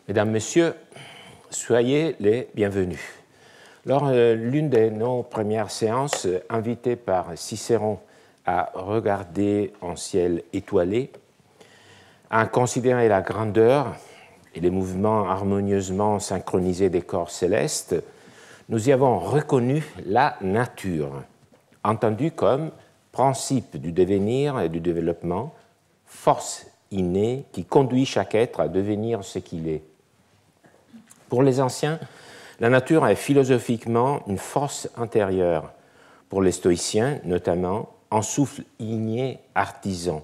Mesdames, Messieurs, soyez les bienvenus. Lors l'une de nos premières séances, invité par Cicéron à regarder en ciel étoilé, à considérer la grandeur et les mouvements harmonieusement synchronisés des corps célestes, nous y avons reconnu la nature, entendue comme principe du devenir et du développement, force innée qui conduit chaque être à devenir ce qu'il est. Pour les anciens, la nature est philosophiquement une force intérieure. Pour les stoïciens, notamment, un souffle igné artisan.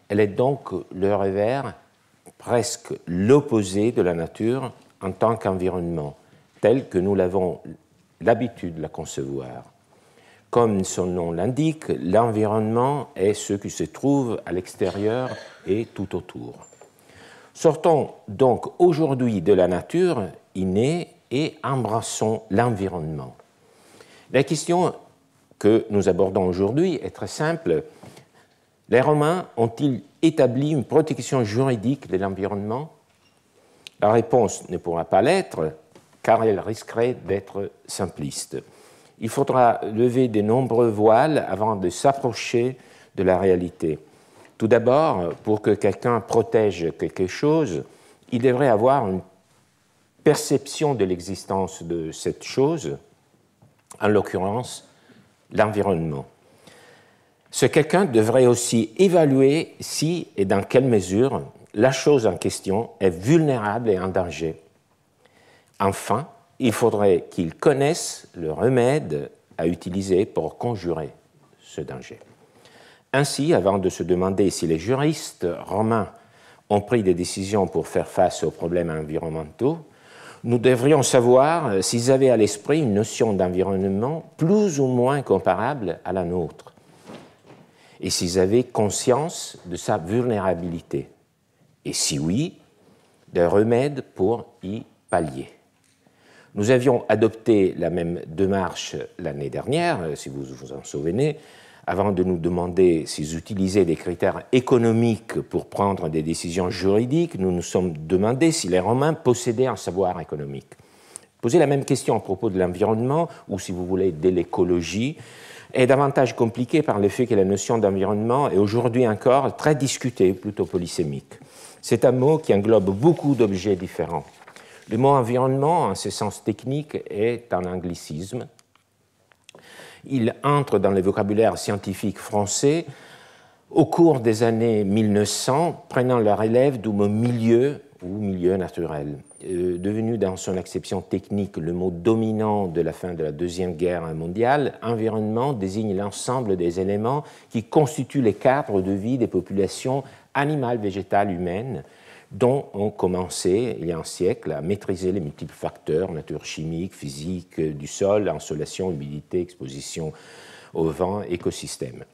Elle est donc le revers, presque l'opposé de la nature en tant qu'environnement, tel que nous l'avons l'habitude de la concevoir. Comme son nom l'indique, l'environnement est ce qui se trouve à l'extérieur et tout autour. Sortons donc aujourd'hui de la nature innée et embrassons l'environnement. La question que nous abordons aujourd'hui est très simple. Les Romains ont-ils établi une protection juridique de l'environnement? La réponse ne pourra pas l'être, car elle risquerait d'être simpliste. Il faudra lever de nombreux voiles avant de s'approcher de la réalité. Tout d'abord, pour que quelqu'un protège quelque chose, il devrait avoir une perception de l'existence de cette chose, en l'occurrence l'environnement. Ce quelqu'un devrait aussi évaluer si et dans quelle mesure la chose en question est vulnérable et en danger. Enfin, il faudrait qu'il connaisse le remède à utiliser pour conjurer ce danger. Ainsi, avant de se demander si les juristes romains ont pris des décisions pour faire face aux problèmes environnementaux, nous devrions savoir s'ils avaient à l'esprit une notion d'environnement plus ou moins comparable à la nôtre, et s'ils avaient conscience de sa vulnérabilité, et si oui, des remèdes pour y pallier. Nous avions adopté la même démarche l'année dernière, si vous vous en souvenez, avant de nous demander s'ils utilisaient des critères économiques pour prendre des décisions juridiques, nous nous sommes demandé si les Romains possédaient un savoir économique. Poser la même question à propos de l'environnement, ou si vous voulez de l'écologie, est davantage compliqué par le fait que la notion d'environnement est aujourd'hui encore très discutée, plutôt polysémique. C'est un mot qui englobe beaucoup d'objets différents. Le mot environnement, en ce sens technique, est un anglicisme. Il entre dans le vocabulaire scientifique français au cours des années 1900, prenant la relève du mot milieu ou milieu naturel. Devenu dans son acception technique le mot dominant de la fin de la Deuxième Guerre mondiale, environnement désigne l'ensemble des éléments qui constituent les cadres de vie des populations animales, végétales, humaines, dont on commençait, il y a un siècle, à maîtriser les multiples facteurs, nature chimique, physique, du sol, insolation, humidité, exposition au vent, écosystème.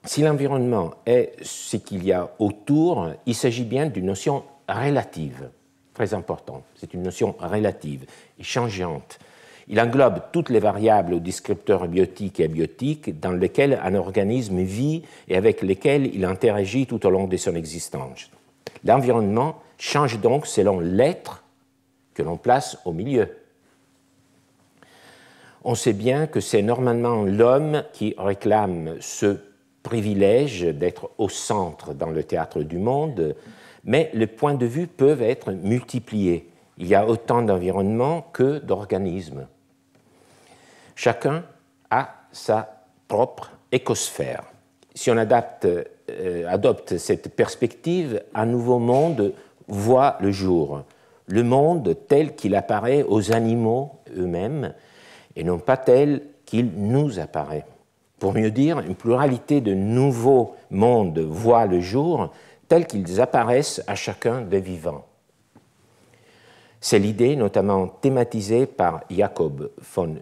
Si l'environnement est ce qu'il y a autour, il s'agit bien d'une notion relative, très importante. C'est une notion relative et changeante. Il englobe toutes les variables ou descripteurs biotiques et abiotiques dans lesquels un organisme vit et avec lesquels il interagit tout au long de son existence. L'environnement change donc selon l'être que l'on place au milieu. On sait bien que c'est normalement l'homme qui réclame ce privilège d'être au centre dans le théâtre du monde, mais les points de vue peuvent être multipliés. Il y a autant d'environnements que d'organismes. Chacun a sa propre écosphère. Si on adopte cette perspective, un nouveau monde voit le jour. Le monde tel qu'il apparaît aux animaux eux-mêmes et non pas tel qu'il nous apparaît. Pour mieux dire, une pluralité de nouveaux mondes voient le jour tels qu'ils apparaissent à chacun des vivants. C'est l'idée notamment thématisée par Jacob von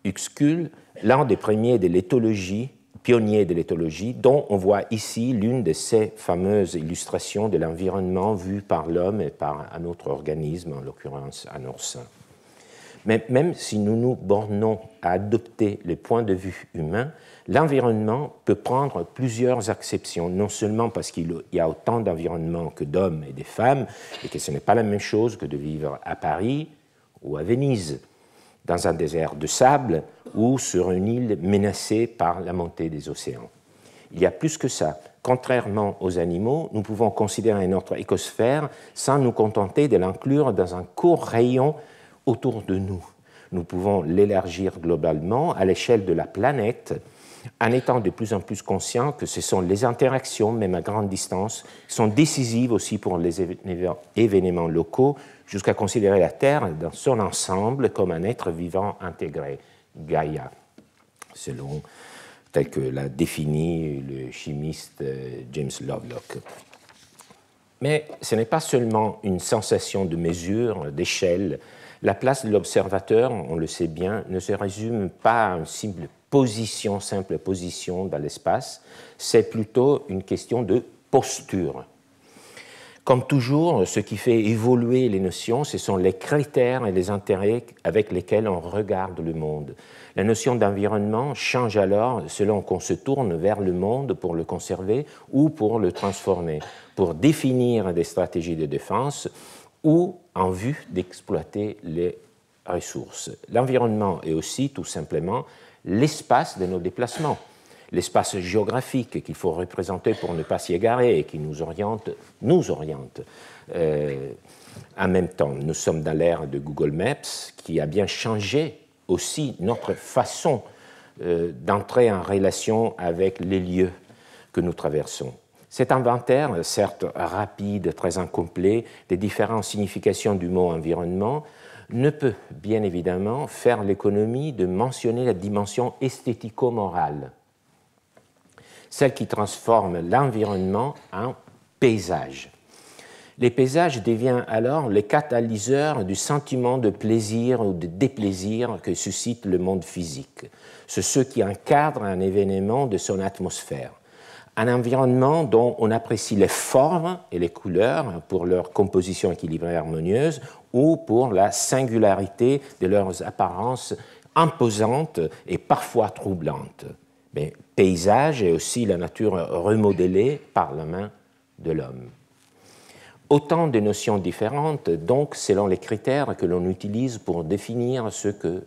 Uexküll, l'un des premiers de l'éthologie, pionnier de l'éthologie, dont on voit ici l'une de ces fameuses illustrations de l'environnement vu par l'homme et par un autre organisme, en l'occurrence un oursin. Mais même si nous nous bornons à adopter le point de vue humain, l'environnement peut prendre plusieurs acceptions, non seulement parce qu'il y a autant d'environnements que d'hommes et de femmes, et que ce n'est pas la même chose que de vivre à Paris ou à Venise, dans un désert de sable ou sur une île menacée par la montée des océans. Il y a plus que ça. Contrairement aux animaux, nous pouvons considérer notre écosphère sans nous contenter de l'inclure dans un court rayon autour de nous. Nous pouvons l'élargir globalement à l'échelle de la planète en étant de plus en plus conscients que ce sont les interactions, même à grande distance, qui sont décisives aussi pour les événements locaux, jusqu'à considérer la Terre dans son ensemble comme un être vivant intégré, Gaïa, selon tel que l'a défini le chimiste James Lovelock. Mais ce n'est pas seulement une sensation de mesure, d'échelle. La place de l'observateur, on le sait bien, ne se résume pas à une simple position dans l'espace, c'est plutôt une question de posture. Comme toujours, ce qui fait évoluer les notions, ce sont les critères et les intérêts avec lesquels on regarde le monde. La notion d'environnement change alors selon qu'on se tourne vers le monde pour le conserver ou pour le transformer, pour définir des stratégies de défense ou en vue d'exploiter les ressources. L'environnement est aussi tout simplement l'espace de nos déplacements, l'espace géographique qu'il faut représenter pour ne pas s'y égarer et qui nous oriente. En même temps, nous sommes dans l'ère de Google Maps qui a bien changé aussi notre façon d'entrer en relation avec les lieux que nous traversons. Cet inventaire, certes rapide, très incomplet, des différentes significations du mot environnement, ne peut bien évidemment faire l'économie de mentionner la dimension esthético-morale, celle qui transforme l'environnement en paysage. Les paysages deviennent alors les catalyseurs du sentiment de plaisir ou de déplaisir que suscite le monde physique. C'est ceux qui encadrent un événement de son atmosphère. Un environnement dont on apprécie les formes et les couleurs pour leur composition équilibrée et harmonieuse ou pour la singularité de leurs apparences imposantes et parfois troublantes. Mais paysage est aussi la nature remodelée par la main de l'homme. Autant de notions différentes, donc, selon les critères que l'on utilise pour définir ce que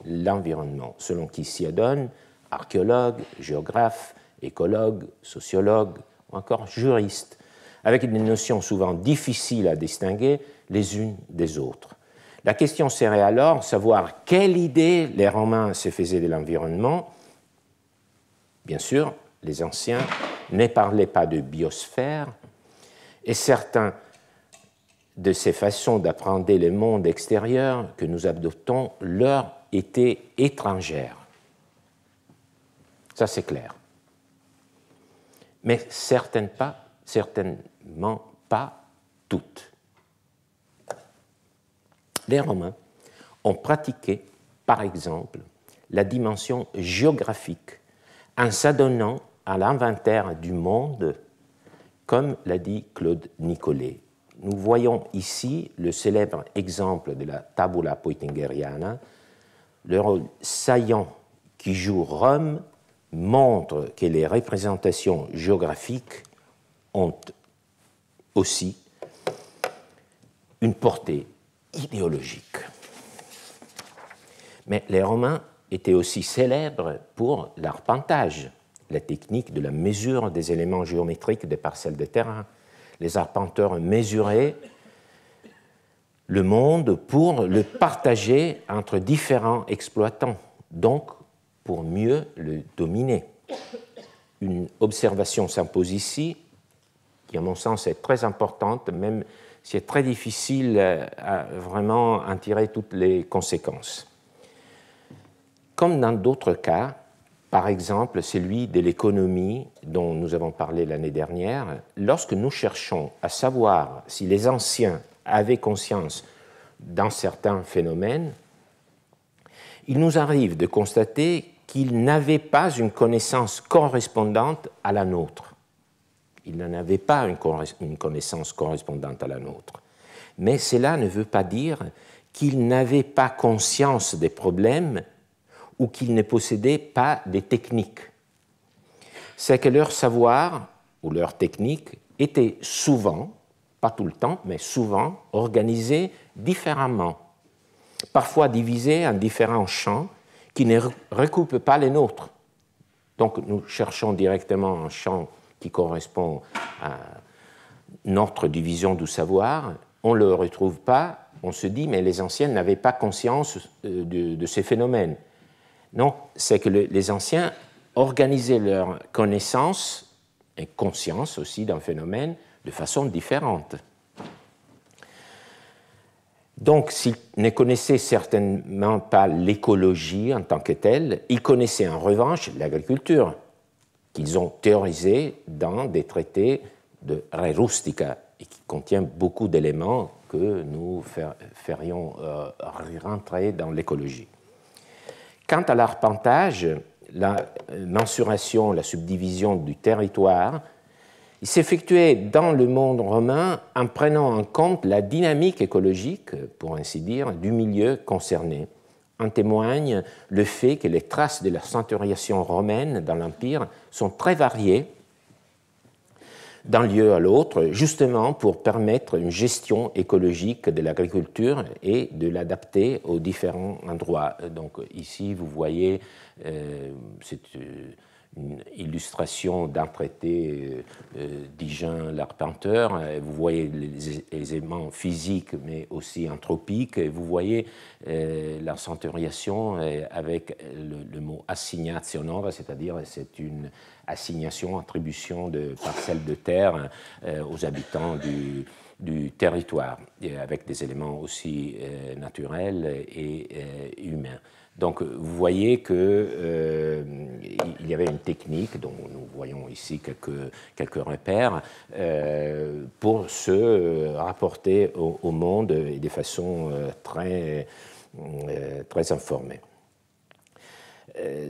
l'environnement, selon qui s'y adonne, archéologue, géographe, écologue, sociologue ou encore juriste, avec des notions souvent difficiles à distinguer les unes des autres. La question serait alors savoir quelle idée les Romains se faisaient de l'environnement. Bien sûr, les anciens ne parlaient pas de biosphère, et certains de ces façons d'apprendre le monde extérieur que nous adoptons leur étaient étrangères. Ça, c'est clair. Mais certainement pas toutes. Les Romains ont pratiqué, par exemple, la dimension géographique en s'adonnant à l'inventaire du monde, comme l'a dit Claude Nicollet. Nous voyons ici le célèbre exemple de la Tabula Peutingeriana. Le rôle saillant qui joue Rome montre que les représentations géographiques ont aussi une portée idéologique. Mais les Romains étaient aussi célèbres pour l'arpentage, la technique de la mesure des éléments géométriques des parcelles de terrain. Les arpenteurs mesuraient le monde pour le partager entre différents exploitants, donc pour mieux le dominer. Une observation s'impose ici, qui à mon sens est très importante, même si c'est très difficile à vraiment en tirer toutes les conséquences. Comme dans d'autres cas, par exemple celui de l'économie dont nous avons parlé l'année dernière, lorsque nous cherchons à savoir si les anciens avaient conscience d'un certain phénomène, il nous arrive de constater qu'ils n'avaient pas une connaissance correspondante à la nôtre. Ils n'en avaient pas une connaissance correspondante à la nôtre. Mais cela ne veut pas dire qu'ils n'avaient pas conscience des problèmes ou qu'ils ne possédaient pas des techniques. C'est que leur savoir ou leur technique était souvent, pas tout le temps, mais souvent organisé différemment, parfois divisé en différents champs qui ne recoupent pas les nôtres. Donc nous cherchons directement un champ qui correspond à notre division du savoir, on ne le retrouve pas, on se dit mais les anciens n'avaient pas conscience de ces phénomènes. Non, c'est que les anciens organisaient leur connaissance et conscience aussi d'un phénomène de façon différente. Donc, s'ils ne connaissaient certainement pas l'écologie en tant que telle, ils connaissaient en revanche l'agriculture, qu'ils ont théorisée dans des traités de Re Rustica, et qui contient beaucoup d'éléments que nous ferions rentrer dans l'écologie. Quant à l'arpentage, la mensuration, la subdivision du territoire, il s'effectuait dans le monde romain en prenant en compte la dynamique écologique, pour ainsi dire, du milieu concerné. En témoigne le fait que les traces de la centuriation romaine dans l'Empire sont très variées d'un lieu à l'autre, justement pour permettre une gestion écologique de l'agriculture et de l'adapter aux différents endroits. Donc ici, vous voyez, c'est une illustration d'un traité d'Hygiène l'Arpenteur. Vous voyez les éléments physiques, mais aussi anthropiques. Et vous voyez la centuriation avec le mot assignatio nova, c'est-à-dire c'est une assignation, attribution de parcelles de terre aux habitants du territoire, avec des éléments aussi naturels et humains. Donc, vous voyez qu'il y avait une technique, dont nous voyons ici quelques repères, pour se rapporter au monde et de façon très informée.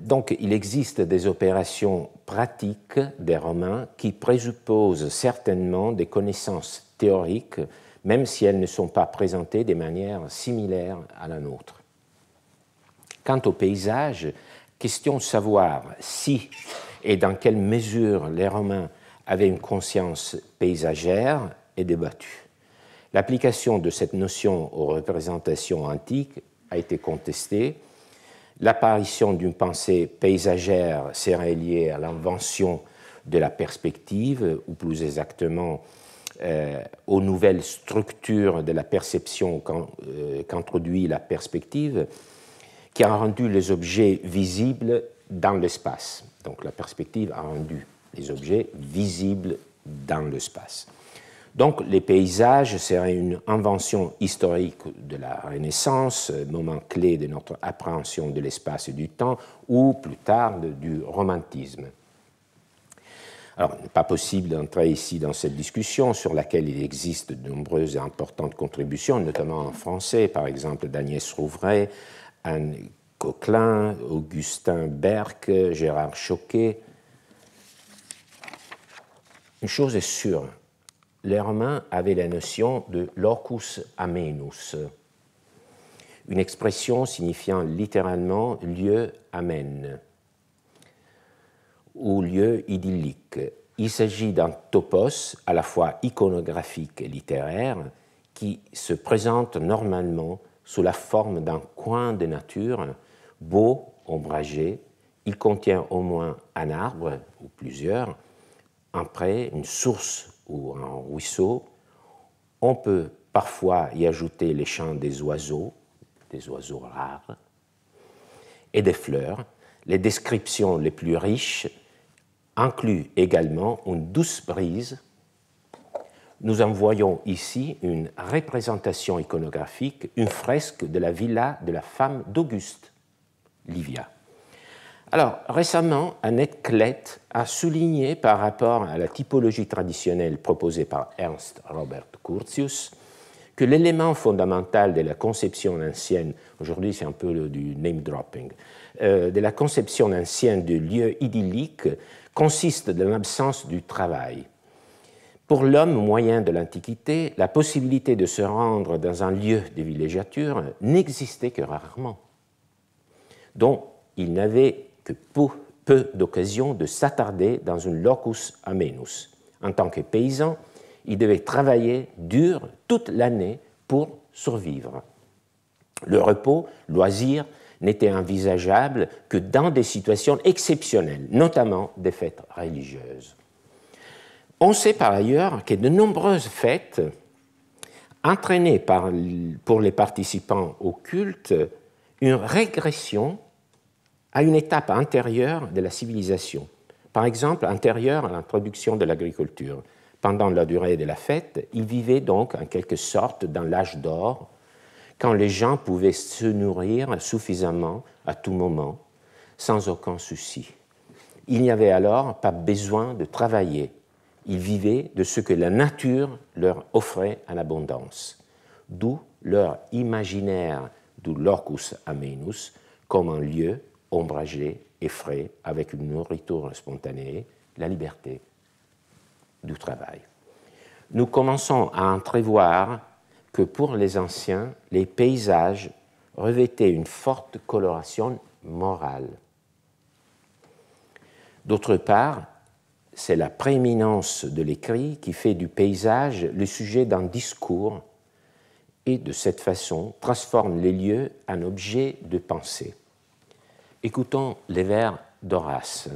Donc, il existe des opérations pratiques des Romains qui présupposent certainement des connaissances théoriques, même si elles ne sont pas présentées de manière similaire à la nôtre. Quant au paysage, question de savoir si et dans quelle mesure les Romains avaient une conscience paysagère est débattue. L'application de cette notion aux représentations antiques a été contestée. L'apparition d'une pensée paysagère serait liée à l'invention de la perspective, ou plus exactement aux nouvelles structures de la perception qu'introduit la perspective, qui a rendu les objets visibles dans l'espace. Donc la perspective a rendu les objets visibles dans l'espace. Donc les paysages seraient une invention historique de la Renaissance, moment clé de notre appréhension de l'espace et du temps, ou plus tard du romantisme. Alors, il n'est pas possible d'entrer ici dans cette discussion sur laquelle il existe de nombreuses et importantes contributions, notamment en français, par exemple d'Agnès Rouvray, Anne Coquelin, Augustin Berck, Gérard Choquet. Une chose est sûre, les Romains avaient la notion de locus amenus, une expression signifiant littéralement lieu amène ou lieu idyllique. Il s'agit d'un topos à la fois iconographique et littéraire qui se présente normalement sous la forme d'un coin de nature beau, ombragé. Il contient au moins un arbre ou plusieurs, un pré, une source ou un ruisseau. On peut parfois y ajouter les chants des oiseaux rares, et des fleurs. Les descriptions les plus riches incluent également une douce brise. Nous en voyons ici une représentation iconographique, une fresque de la villa de la femme d'Auguste, Livia. Alors, récemment, Annette Klett a souligné par rapport à la typologie traditionnelle proposée par Ernst Robert Curtius que l'élément fondamental de la conception ancienne, aujourd'hui c'est un peu du name dropping, de la conception ancienne du lieu idyllique consiste dans l'absence du travail. Pour l'homme moyen de l'Antiquité, la possibilité de se rendre dans un lieu de villégiature n'existait que rarement, dont il n'avait que peu d'occasions de s'attarder dans un locus amenus. En tant que paysan, il devait travailler dur toute l'année pour survivre. Le repos, loisir, n'était envisageable que dans des situations exceptionnelles, notamment des fêtes religieuses. On sait par ailleurs que de nombreuses fêtes entraînaient pour les participants au culte une régression à une étape antérieure de la civilisation, par exemple antérieure à l'introduction de l'agriculture. Pendant la durée de la fête, ils vivaient donc en quelque sorte dans l'âge d'or, quand les gens pouvaient se nourrir suffisamment à tout moment, sans aucun souci. Il n'y avait alors pas besoin de travailler. Ils vivaient de ce que la nature leur offrait en abondance, d'où leur imaginaire du locus amenus comme un lieu ombragé et frais avec une nourriture spontanée, la liberté du travail. Nous commençons à entrevoir que pour les anciens, les paysages revêtaient une forte coloration morale. D'autre part, c'est la prééminence de l'écrit qui fait du paysage le sujet d'un discours et, de cette façon, transforme les lieux en objets de pensée. Écoutons les vers d'Horace.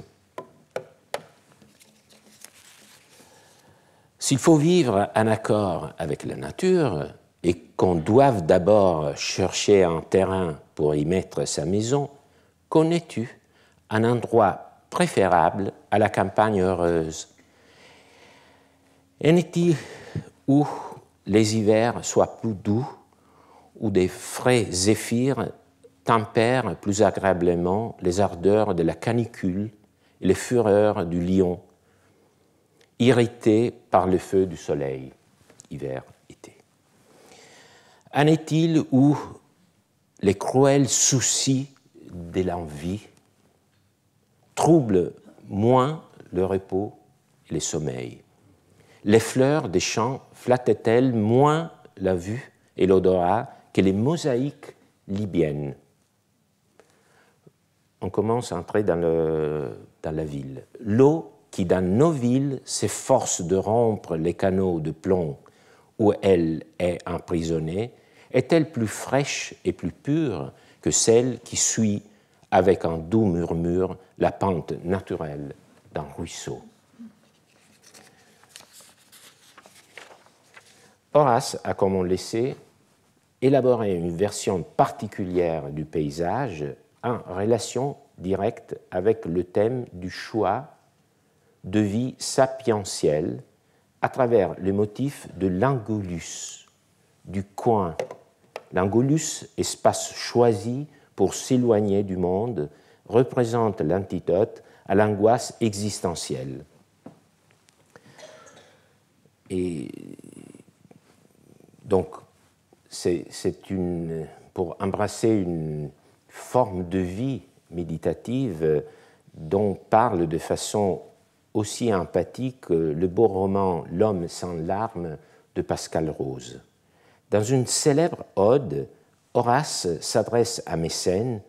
S'il faut vivre en accord avec la nature et qu'on doive d'abord chercher un terrain pour y mettre sa maison, connais-tu un endroit préférable à la campagne heureuse? En est-il où les hivers soient plus doux, où des frais zéphyrs tempèrent plus agréablement les ardeurs de la canicule et les fureurs du lion, irrité par le feu du soleil, hiver, été. En est-il où les cruels soucis de l'envie troublent moins le repos et le sommeil? Les fleurs des champs flattaient-elles moins la vue et l'odorat que les mosaïques libyennes? On commence à entrer dans la ville. L'eau qui, dans nos villes, s'efforce de rompre les canaux de plomb où elle est emprisonnée, est-elle plus fraîche et plus pure que celle qui suit avec un doux murmure la pente naturelle d'un ruisseau? Horace a, comme on le sait, élaboré une version particulière du paysage en relation directe avec le thème du choix de vie sapientielle à travers le motif de l'angulus, du coin. L'angulus, espace choisi pour s'éloigner du monde, représente l'antidote à l'angoisse existentielle. Et donc, pour embrasser une forme de vie méditative dont parle de façon aussi empathique le beau roman L'homme sans larmes de Pascal Rose. Dans une célèbre ode, Horace s'adresse à Mécène,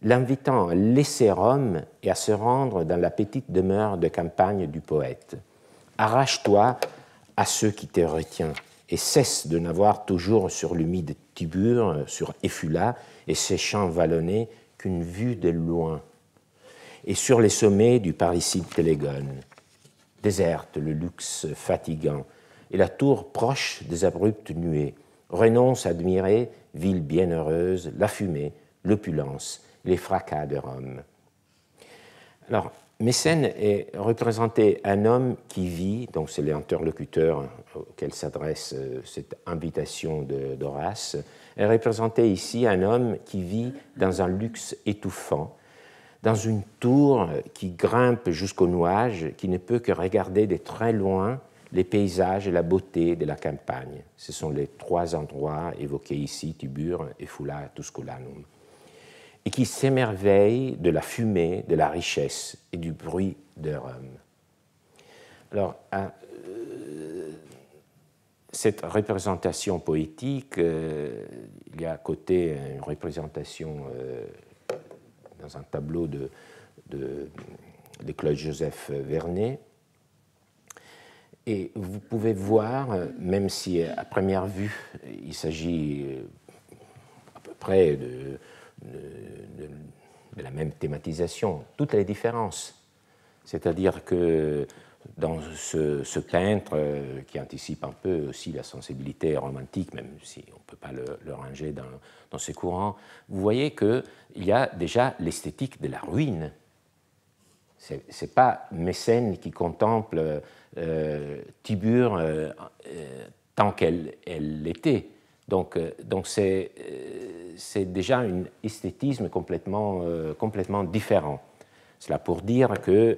l'invitant à laisser Rome et à se rendre dans la petite demeure de campagne du poète. Arrache-toi à ceux qui te retiennent et cesse de n'avoir toujours sur l'humide Tibur, sur Effula et ses champs vallonnés qu'une vue de loin, et sur les sommets du parricide Télégone. Déserte le luxe fatigant, et la tour proche des abruptes nuées. Renonce à admirer, ville bienheureuse, la fumée, l'opulence, les fracas de Rome. Alors, Mécène est représenté un homme qui vit, donc c'est l'interlocuteur auquel s'adresse cette invitation d'Horace, est représenté ici un homme qui vit dans un luxe étouffant, dans une tour qui grimpe jusqu'aux nuages, qui ne peut que regarder de très loin les paysages et la beauté de la campagne. Ce sont les trois endroits évoqués ici, Tibur, Effula, Tusculanum, et qui s'émerveille de la fumée, de la richesse et du bruit de Rome. Alors, cette représentation poétique, il y a à côté une représentation dans un tableau de Claude-Joseph Vernet. Et vous pouvez voir, même si à première vue il s'agit à peu près de la même thématisation, toutes les différences. C'est-à-dire que dans ce peintre qui anticipe un peu aussi la sensibilité romantique, même si on ne peut pas le ranger dans ces courants, vous voyez qu'il y a déjà l'esthétique de la ruine. Ce n'est pas Mécène qui contemple Tibur tant qu'elle l'était. Donc c'est déjà un esthétisme complètement différent. Cela pour dire que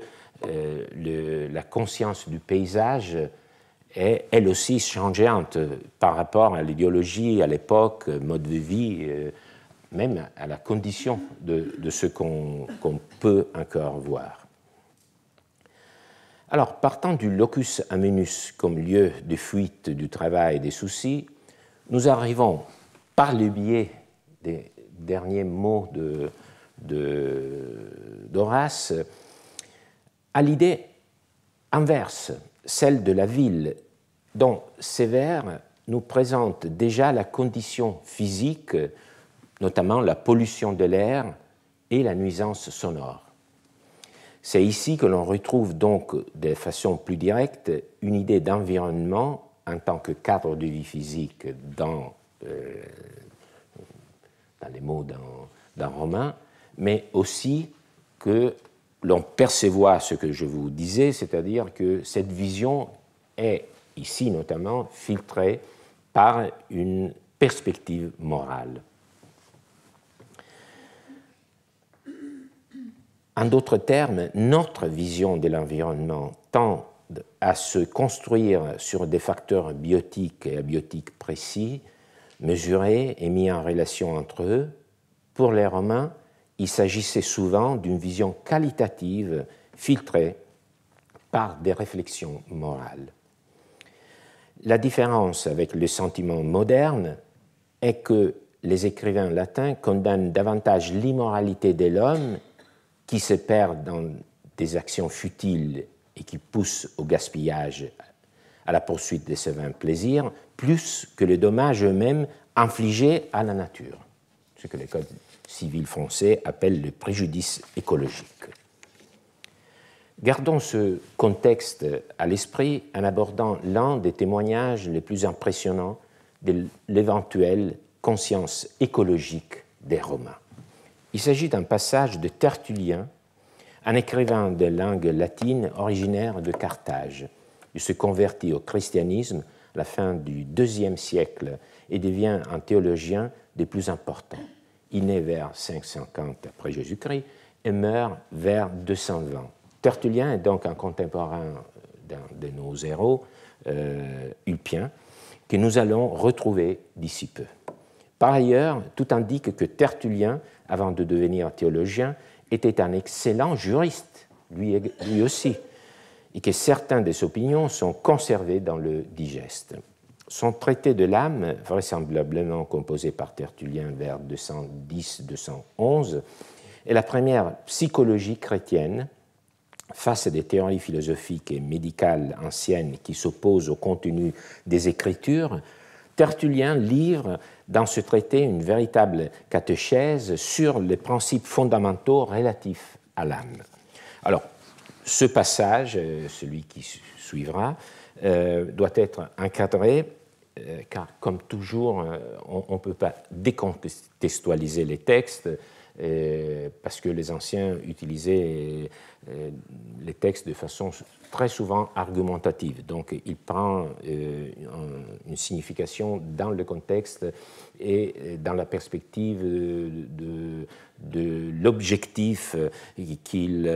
la conscience du paysage est elle aussi changeante par rapport à l'idéologie, à l'époque, mode de vie, même à la condition de ce qu'on peut encore voir. Alors, partant du locus amoenus comme lieu de fuite du travail et des soucis, nous arrivons, par le biais des derniers mots d'Horace, à l'idée inverse, celle de la ville, dont ces vers nous présentent déjà la condition physique, notamment la pollution de l'air et la nuisance sonore. C'est ici que l'on retrouve donc de façon plus directe une idée d'environnement en tant que cadre de vie physique dans les mots d'un roman, mais aussi que l'on percevoit ce que je vous disais, c'est-à-dire que cette vision est ici notamment filtrée par une perspective morale. En d'autres termes, notre vision de l'environnement tend à se construire sur des facteurs biotiques et abiotiques précis, mesurés et mis en relation entre eux. Pour les Romains, il s'agissait souvent d'une vision qualitative filtrée par des réflexions morales. La différence avec le sentiment moderne est que les écrivains latins condamnent davantage l'immoralité de l'homme qui se perd dans des actions futiles et qui poussent au gaspillage, à la poursuite de ce vain plaisir, plus que les dommages eux-mêmes infligés à la nature, ce que les codes civils français appellent le préjudice écologique. Gardons ce contexte à l'esprit en abordant l'un des témoignages les plus impressionnants de l'éventuelle conscience écologique des Romains. Il s'agit d'un passage de Tertullien, un écrivain de langue latine originaire de Carthage. Il se convertit au christianisme à la fin du IIe siècle et devient un théologien des plus importants. Il naît vers 550 après Jésus-Christ et meurt vers 220. Tertullien est donc un contemporain d'un de nos héros, Ulpien, que nous allons retrouver d'ici peu. Par ailleurs, tout indique que Tertullien, avant de devenir théologien, était un excellent juriste, lui aussi, et que certaines de ses opinions sont conservées dans le Digeste. Son traité de l'âme, vraisemblablement composé par Tertullien vers 210-211, est la première psychologie chrétienne face à des théories philosophiques et médicales anciennes qui s'opposent au contenu des Écritures. Tertullien livre dans ce traité une véritable catéchèse sur les principes fondamentaux relatifs à l'âme. Alors, ce passage, celui qui suivra, doit être encadré, car comme toujours, on ne peut pas décontextualiser les textes, parce que les anciens utilisaient les textes de façon très souvent argumentative. Donc, il prend une signification dans le contexte et dans la perspective de l'objectif qu'il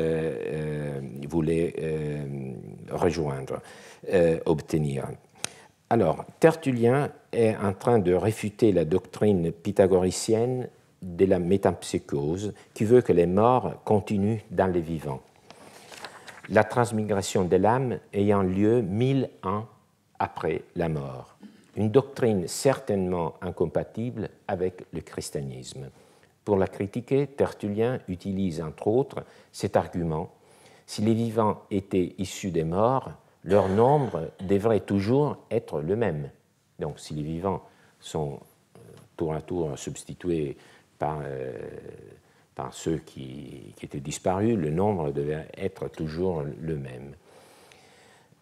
voulait rejoindre, obtenir. Alors, Tertullien est en train de réfuter la doctrine pythagoricienne de la métempsychose qui veut que les morts continuent dans les vivants. La transmigration de l'âme ayant lieu 1000 ans après la mort. une doctrine certainement incompatible avec le christianisme. Pour la critiquer, Tertullien utilise entre autres cet argument: si les vivants étaient issus des morts, leur nombre devrait toujours être le même. Donc si les vivants sont tour à tour substitués par ceux qui étaient disparus, le nombre devait être toujours le même,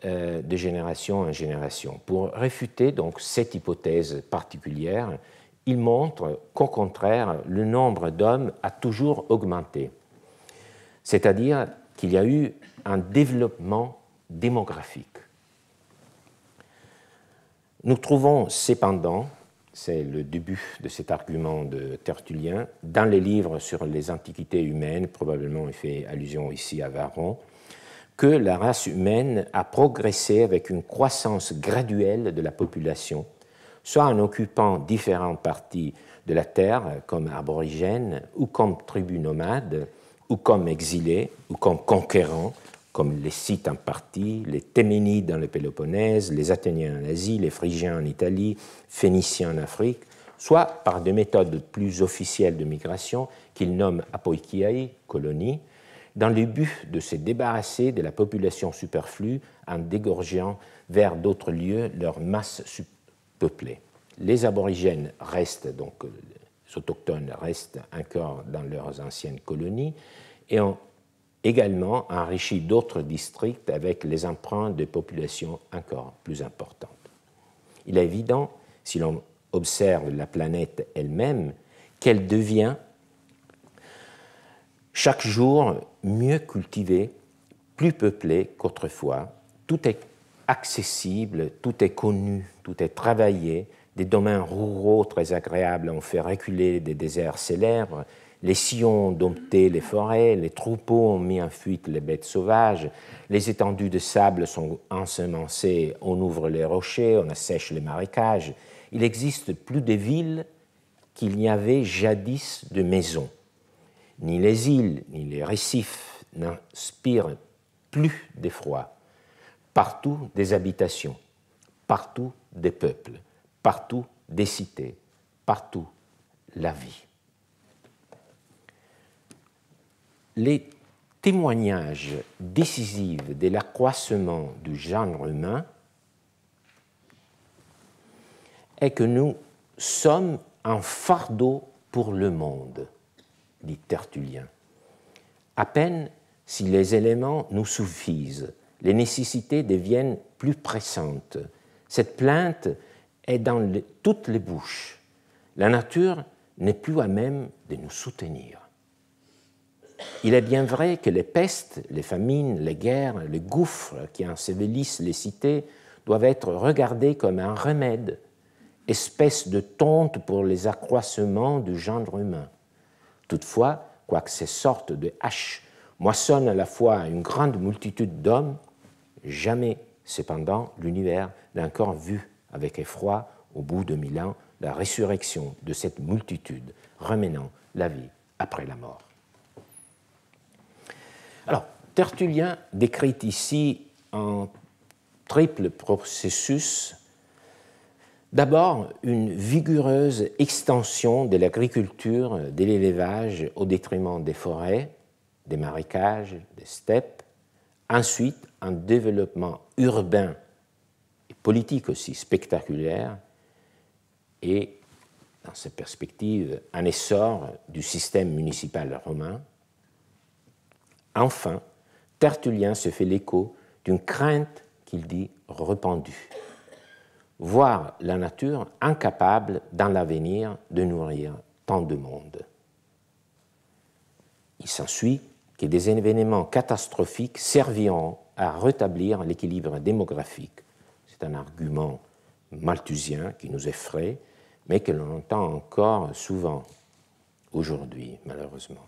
de génération en génération. Pour réfuter donc cette hypothèse particulière, il montre qu'au contraire, le nombre d'hommes a toujours augmenté, c'est-à-dire qu'il y a eu un développement démographique. Nous trouvons cependant, c'est le début de cet argument de Tertullien, dans les livres sur les antiquités humaines, probablement il fait allusion ici à Varron, que la race humaine a progressé avec une croissance graduelle de la population, soit en occupant différentes parties de la terre comme aborigènes, ou comme tribus nomades, ou comme exilés, ou comme conquérants, comme les Scythes en partie, les Théménides dans le Péloponnèse, les Athéniens en Asie, les Phrygiens en Italie, Phéniciens en Afrique, soit par des méthodes plus officielles de migration qu'ils nomment apoikiai, colonies, dans le but de se débarrasser de la population superflue en dégorgeant vers d'autres lieux leur masse peuplée. Les aborigènes restent, donc les autochtones restent encore dans leurs anciennes colonies et ont également enrichi d'autres districts avec les empreintes de populations encore plus importantes. Il est évident, si l'on observe la planète elle-même, qu'elle devient chaque jour mieux cultivée, plus peuplée qu'autrefois. Tout est accessible, tout est connu, tout est travaillé. Des domaines ruraux très agréables ont fait reculer des déserts célèbres. Les sillons ont dompté les forêts, les troupeaux ont mis en fuite les bêtes sauvages, les étendues de sable sont ensemencées, on ouvre les rochers, on assèche les marécages. Il existe plus de villes qu'il n'y avait jadis de maisons. Ni les îles, ni les récifs n'inspirent plus d'effroi. Partout des habitations, partout des peuples, partout des cités, partout la vie. Les témoignages décisifs de l'accroissement du genre humain est que nous sommes un fardeau pour le monde, dit Tertullien. À peine si les éléments nous suffisent, les nécessités deviennent plus pressantes. Cette plainte est dans toutes les bouches. La nature n'est plus à même de nous soutenir. Il est bien vrai que les pestes, les famines, les guerres, les gouffres qui ensevelissent les cités doivent être regardés comme un remède, espèce de tonte pour les accroissements du genre humain. Toutefois, quoique ces sortes de haches moissonnent à la fois une grande multitude d'hommes, jamais, cependant, l'univers n'a encore vu avec effroi, au bout de 1000 ans, la résurrection de cette multitude, ramenant la vie après la mort. Alors, Tertullien décrit ici un triple processus. D'abord, une vigoureuse extension de l'agriculture, de l'élevage au détriment des forêts, des marécages, des steppes. Ensuite, un développement urbain et politique aussi spectaculaire. Et, dans cette perspective, un essor du système municipal romain. Enfin, Tertullien se fait l'écho d'une crainte qu'il dit répandue. Voir la nature incapable dans l'avenir de nourrir tant de monde. Il s'ensuit que des événements catastrophiques serviront à rétablir l'équilibre démographique. C'est un argument malthusien qui nous effraie, mais que l'on entend encore souvent aujourd'hui, malheureusement.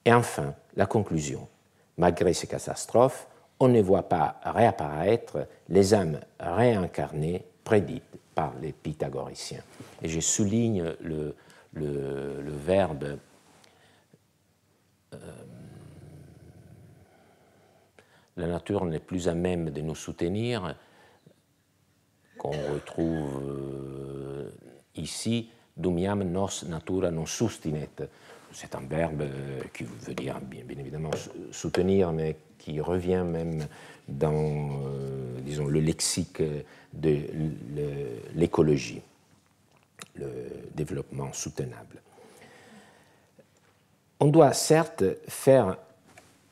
Et enfin, la conclusion. Malgré ces catastrophes, on ne voit pas réapparaître les âmes réincarnées prédites par les pythagoriciens. Et je souligne le verbe la nature n'est plus à même de nous soutenir, qu'on retrouve ici dumiam nos natura non sustinet. C'est un verbe qui veut dire bien évidemment soutenir, mais qui revient même dans, disons, le lexique de l'écologie, le développement soutenable. On doit certes faire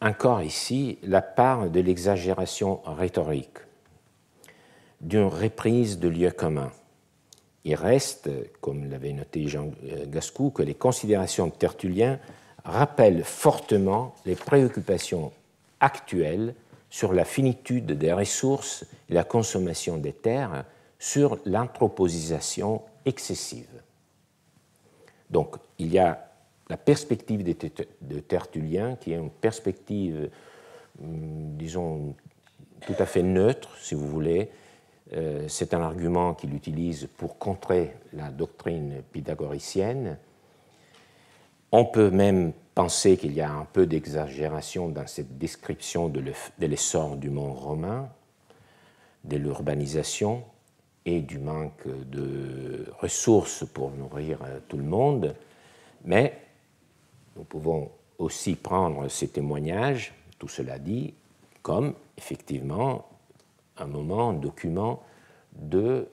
encore ici la part de l'exagération rhétorique, d'une reprise de lieux communs. Il reste, comme l'avait noté Jean Gascou, que les considérations de Tertullien rappellent fortement les préoccupations actuelles sur la finitude des ressources et la consommation des terres, sur l'anthroposisation excessive. Donc, il y a la perspective de Tertullien, qui est une perspective, disons, tout à fait neutre, si vous voulez. C'est un argument qu'il utilise pour contrer la doctrine pythagoricienne. On peut même penser qu'il y a un peu d'exagération dans cette description de l'essor du monde romain, de l'urbanisation et du manque de ressources pour nourrir tout le monde. Mais nous pouvons aussi prendre ces témoignages, tout cela dit, comme effectivement un document de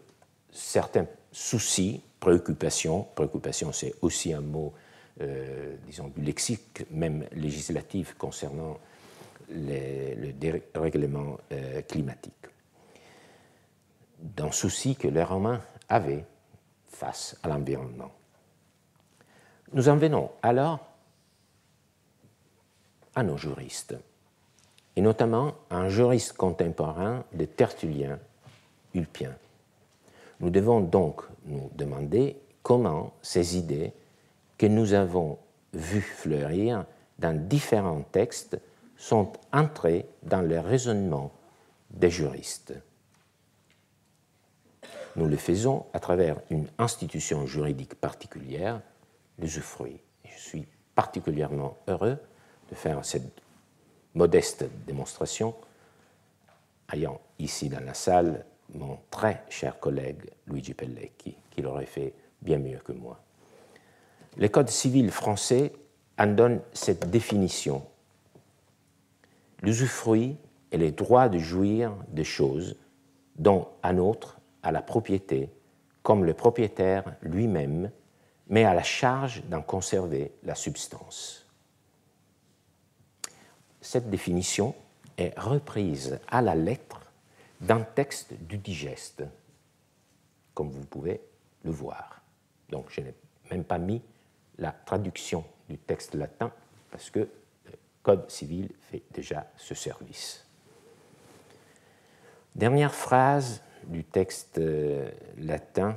certains soucis, préoccupations. Préoccupation, c'est aussi un mot, disons, du lexique, même législatif, concernant le dérèglement climatique. D'un souci que les Romains avaient face à l'environnement. Nous en venons alors à nos juristes, et notamment à un juriste contemporain de Tertullien, Ulpien. Nous devons donc nous demander comment ces idées que nous avons vues fleurir dans différents textes sont entrées dans le raisonnement des juristes. Nous le faisons à travers une institution juridique particulière, l'usufruit. Je suis particulièrement heureux de faire cette modeste démonstration, ayant ici dans la salle mon très cher collègue Luigi Pellecchi, qui l'aurait fait bien mieux que moi. Le Code civil français en donne cette définition. L'usufruit est le droit de jouir des choses dont un autre a la propriété, comme le propriétaire lui-même, mais à la charge d'en conserver la substance. Cette définition est reprise à la lettre d'un texte du Digeste, comme vous pouvez le voir. Donc je n'ai même pas mis la traduction du texte latin, parce que le Code civil fait déjà ce service. Dernière phrase du texte latin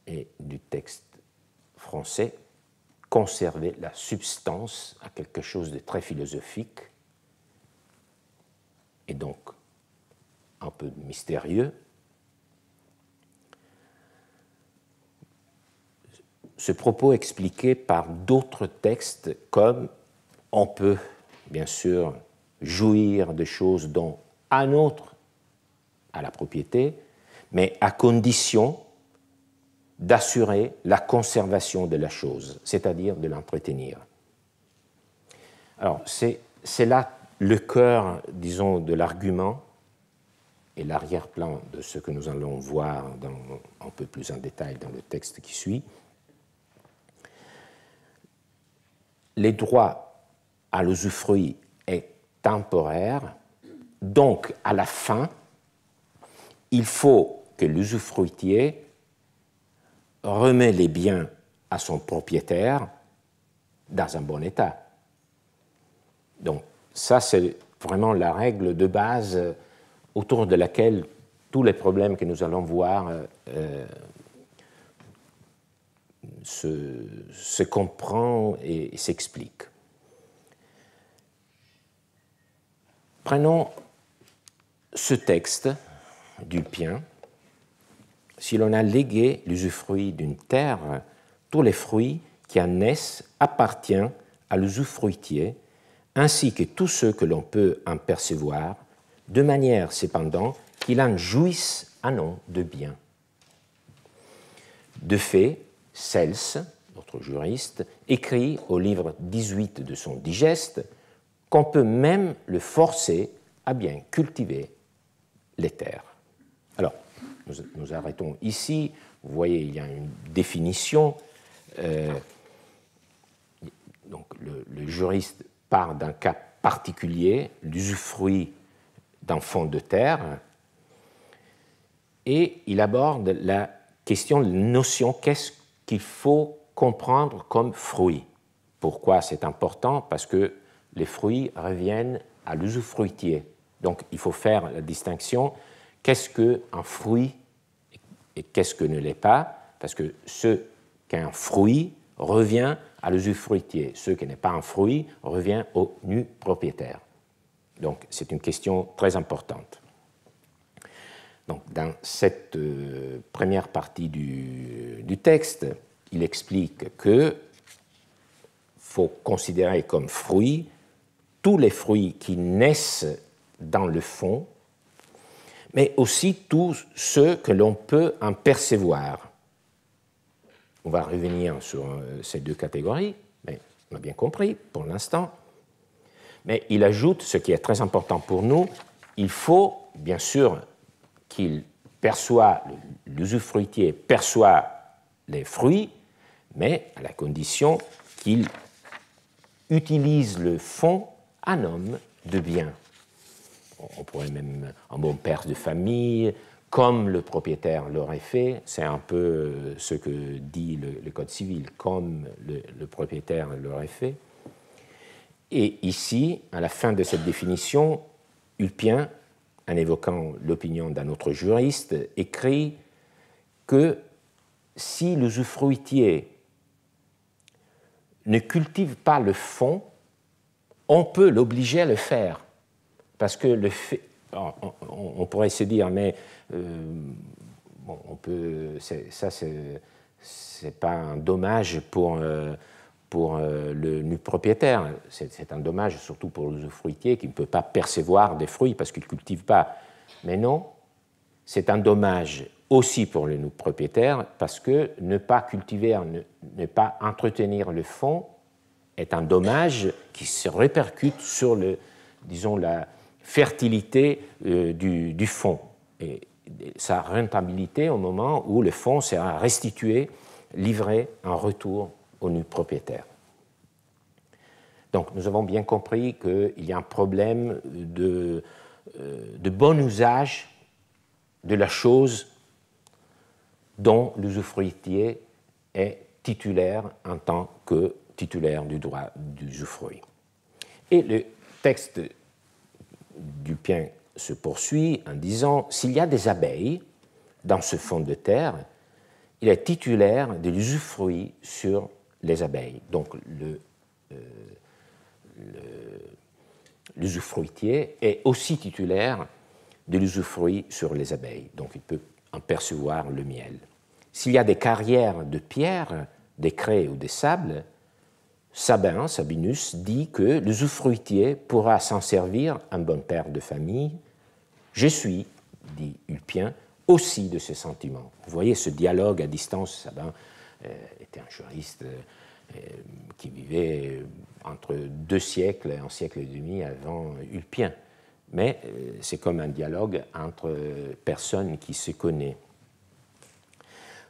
et du texte français, conserver la substance à quelque chose de très philosophique et donc un peu mystérieux. Ce propos expliqué par d'autres textes comme on peut bien sûr jouir de choses dont un autre a la propriété, mais à condition d'assurer la conservation de la chose, c'est-à-dire de l'entretenir. Alors, c'est là le cœur, disons, de l'argument et l'arrière-plan de ce que nous allons voir un peu plus en détail dans le texte qui suit. Les droits à l'usufruit est temporaire, donc à la fin, il faut que l'usufruitier remet les biens à son propriétaire dans un bon état. Donc ça, c'est vraiment la règle de base autour de laquelle tous les problèmes que nous allons voir se comprend et s'explique. Prenons ce texte d'Ulpien. Si l'on a légué l'usufruit d'une terre, tous les fruits qui en naissent appartiennent à l'usufruitier, ainsi que tous ceux que l'on peut en percevoir, de manière cependant qu'il en jouisse un nom de bien. De fait, Cels, notre juriste, écrit au livre 18 de son digeste qu'on peut même le forcer à bien cultiver les terres. Alors, nous arrêtons ici. Vous voyez, il y a une définition. Donc, le juriste part d'un cas particulier, l'usufruit d'un fond de terre, et il aborde la question, la notion, qu'est-ce qu'il faut comprendre comme fruit. Pourquoi c'est important? Parce que les fruits reviennent à l'usufruitier. Donc, il faut faire la distinction, qu'est-ce qu'un fruit et qu'est-ce que ne l'est pas, parce que ce qu'est un fruit revient à l'usufruitier. Ce qui n'est pas un fruit revient au nu propriétaire. Donc, c'est une question très importante. Donc, dans cette première partie du texte, il explique qu'il faut considérer comme fruits tous les fruits qui naissent dans le fond, mais aussi tous ceux que l'on peut en percevoir. On va revenir sur ces deux catégories, mais on a bien compris pour l'instant. Mais il ajoute, ce qui est très important pour nous, il faut bien sûr qu'il perçoit, l'usufruitier perçoit les fruits, mais à la condition qu'il utilise le fond en homme de bien. On pourrait même un bon père de famille, comme le propriétaire l'aurait fait, c'est un peu ce que dit le Code civil, comme le propriétaire l'aurait fait. Et ici, à la fin de cette définition, Ulpien, en évoquant l'opinion d'un autre juriste, écrit que si l'usufruitier ne cultive pas le fond, on peut l'obliger à le faire. Parce que le fait, on pourrait se dire, mais bon, on peut, ça c'est pas un dommage pour le nu propriétaire, c'est un dommage surtout pour l'usufruitier qui ne peut pas percevoir des fruits parce qu'il ne cultive pas. Mais non, c'est un dommage aussi pour le nu propriétaire parce que ne pas cultiver, ne pas entretenir le fond est un dommage qui se répercute sur disons, la fertilité du fond et sa rentabilité au moment où le fond sera restitué, livré en retour au nu propriétaire. Donc nous avons bien compris qu'il y a un problème de bon usage de la chose dont l'usufruitier est titulaire en tant que titulaire du droit d'usufruit. Et le texte d'Ulpien se poursuit en disant « S'il y a des abeilles dans ce fond de terre, il est titulaire de l'usufruit sur les abeilles. » Donc l'usufruitier est aussi titulaire de l'usufruit sur les abeilles. Donc il peut en percevoir le miel. S'il y a des carrières de pierre, des craies ou des sables, Sabinus dit que l'usufruitier pourra s'en servir, un bon père de famille. Je suis, dit Ulpien, aussi de ce sentiment. Vous voyez ce dialogue à distance. Sabin était un juriste qui vivait entre 2 siècles et un siècle et demi avant Ulpien. Mais c'est comme un dialogue entre personnes qui se connaissent.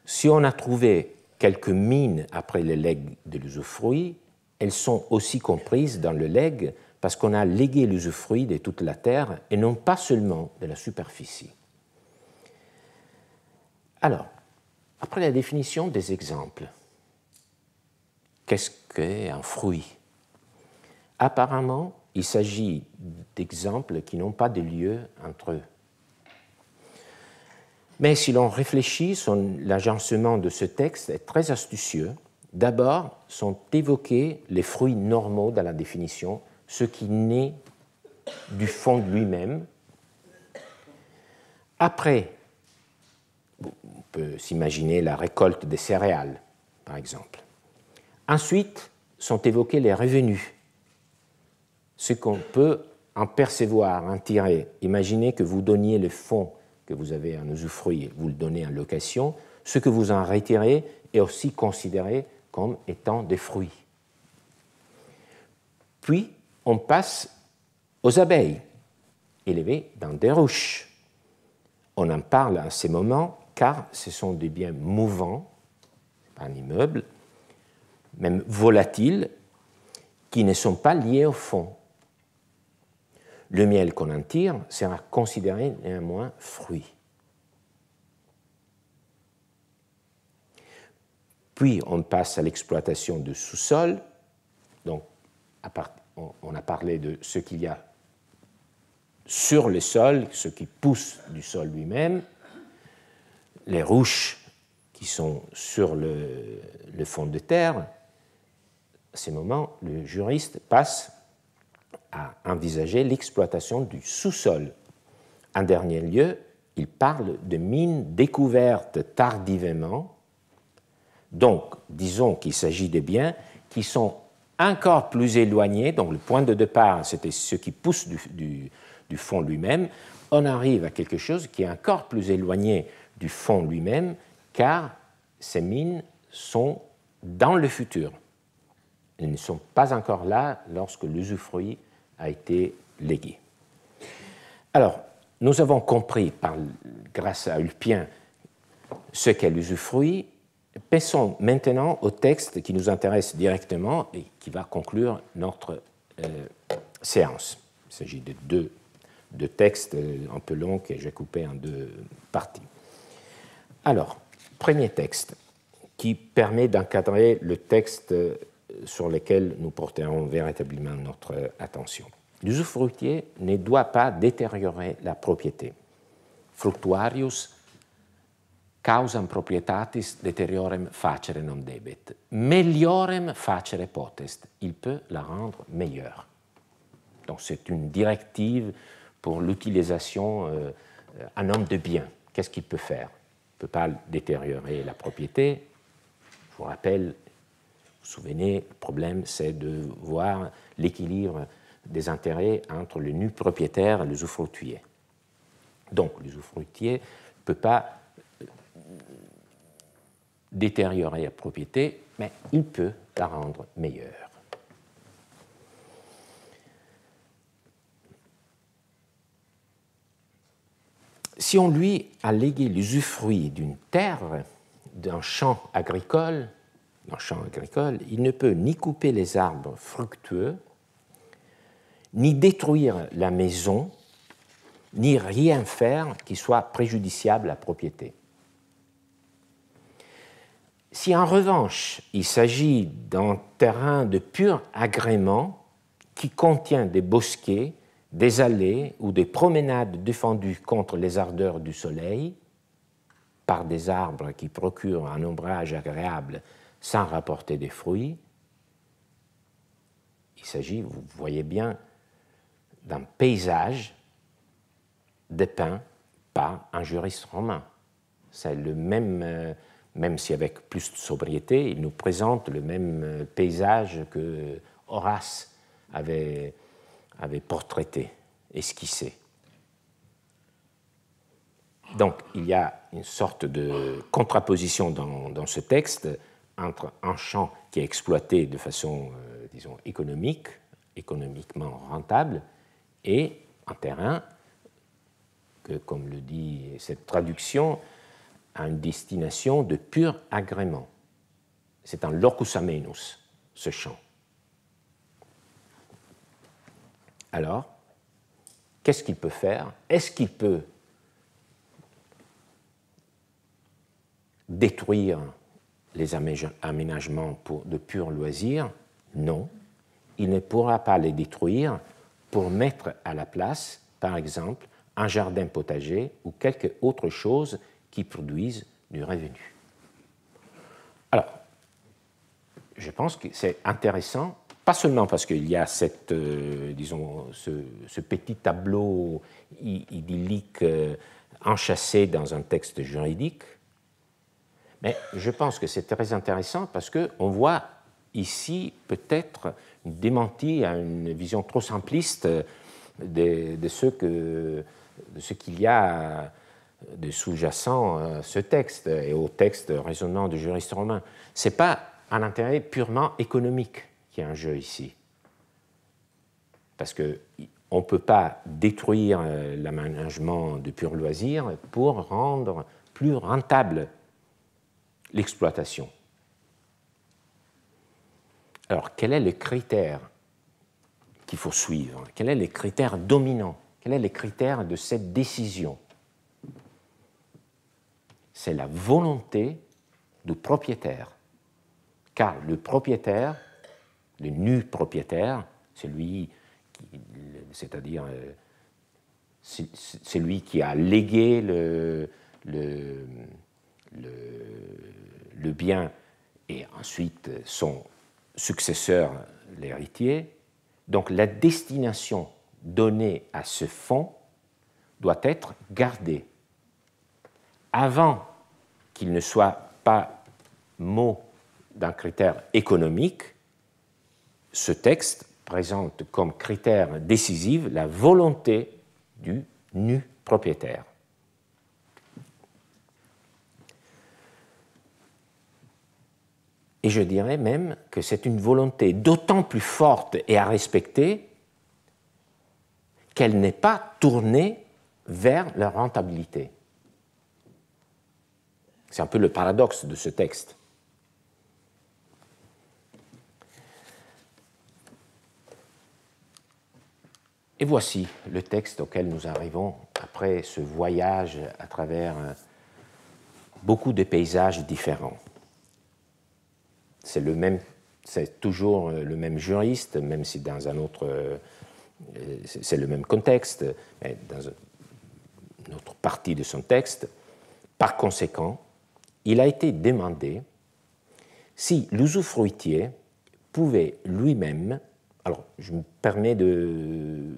Si on a trouvé quelques mines après le legs de l'usufruit, elles sont aussi comprises dans le legs parce qu'on a légué l'usufruit de toute la terre et non pas seulement de la superficie. Alors, après la définition des exemples, qu'est-ce qu'est un fruit? Apparemment, il s'agit d'exemples qui n'ont pas de lieu entre eux. Mais si l'on réfléchit, l'agencement de ce texte est très astucieux. D'abord, sont évoqués les fruits normaux dans la définition, ce qui naît du fond de lui-même. Après, on peut s'imaginer la récolte des céréales, par exemple. Ensuite, sont évoqués les revenus, ce qu'on peut en percevoir, en tirer. Imaginez que vous donniez le fonds que vous avez en usufruit, vous le donnez en location, ce que vous en retirez est aussi considéré comme étant des fruits. Puis, on passe aux abeilles, élevées dans des ruches. On en parle à ces moments car ce sont des biens mouvants, un immeuble, même volatiles, qui ne sont pas liés au fond. Le miel qu'on en tire sera considéré néanmoins fruit. Puis on passe à l'exploitation du sous-sol. Donc, on a parlé de ce qu'il y a sur le sol, ce qui pousse du sol lui-même, les ruches qui sont sur le fond de terre. À ce moment, le juriste passe à envisager l'exploitation du sous-sol. En dernier lieu, il parle de mines découvertes tardivement. Donc, disons qu'il s'agit de biens qui sont encore plus éloignés. Donc, le point de départ, c'était ce qui pousse du fond lui-même. On arrive à quelque chose qui est encore plus éloigné du fond lui-même, car ces mines sont dans le futur. Elles ne sont pas encore là lorsque l'usufruit a été légué. Alors, nous avons compris, grâce à Ulpien, ce qu'est l'usufruit. Passons maintenant au texte qui nous intéresse directement et qui va conclure notre séance. Il s'agit de deux textes un peu longs que j'ai coupés en deux parties. Alors, premier texte qui permet d'encadrer le texte sur lequel nous porterons véritablement notre attention. L'usufruitier ne doit pas détériorer la propriété. Fructuarius causam proprietatis deteriorem facere non debet. Meliorem facere potest. Il peut la rendre meilleure. Donc c'est une directive pour l'utilisation en homme de bien. Qu'est-ce qu'il peut faire? Il ne peut pas détériorer la propriété. Je vous rappelle, vous vous souvenez, le problème c'est de voir l'équilibre des intérêts entre le nu propriétaire et l'usufruitier. Donc l'usufruitier ne peut pas détériorer la propriété, mais il peut la rendre meilleure. Si on lui a légué l'usufruit d'une terre, d'un champ agricole, il ne peut ni couper les arbres fructueux, ni détruire la maison, ni rien faire qui soit préjudiciable à la propriété. Si en revanche il s'agit d'un terrain de pur agrément qui contient des bosquets, des allées ou des promenades défendues contre les ardeurs du soleil par des arbres qui procurent un ombrage agréable sans rapporter des fruits, il s'agit, vous voyez bien, d'un paysage dépeint par un juriste romain. C'est le même, même si avec plus de sobriété, il nous présente le même paysage que Horace avait portraité, esquissé. Donc, il y a une sorte de contraposition dans ce texte entre un champ qui est exploité de façon, disons, économiquement rentable, et un terrain que, comme le dit cette traduction, a une destination de pur agrément. C'est un locus amenus, ce champ. Alors, qu'est-ce qu'il peut faire? Est-ce qu'il peut détruire les aménagements de pur loisir? Non, il ne pourra pas les détruire pour mettre à la place, par exemple, un jardin potager ou quelque autre chose qui produise du revenu. Alors, je pense que c'est intéressant, pas seulement parce qu'il y a cette, disons, ce petit tableau idyllique enchâssé dans un texte juridique, mais je pense que c'est très intéressant parce qu'on voit ici peut-être une démentie à une vision trop simpliste de ce qu'il y a de sous-jacent à ce texte et au texte raisonnant du juriste romain. Ce n'est pas un intérêt purement économique qui est en jeu ici. Parce qu'on ne peut pas détruire l'aménagement de pur loisir pour rendre plus rentable l'exploitation. Alors, quel est le critère qu'il faut suivre? Quel est le critère dominant? Quel est le critère de cette décision? C'est la volonté du propriétaire. Car le propriétaire, le nu propriétaire, c'est-à-dire celui qui a légué le bien et ensuite son successeur, l'héritier. Donc la destination donnée à ce fonds doit être gardée avant qu'il ne soit pas mot d'un critère économique. Ce texte présente comme critère décisif la volonté du nu propriétaire. Et je dirais même que c'est une volonté d'autant plus forte et à respecter qu'elle n'est pas tournée vers la rentabilité. C'est un peu le paradoxe de ce texte. Et voici le texte auquel nous arrivons après ce voyage à travers beaucoup de paysages différents. C'est toujours le même juriste, même si dans un autre, c'est le même contexte, mais dans une autre partie de son texte. Par conséquent, il a été demandé si l'usufruitier pouvait lui-même. Alors, je me permets de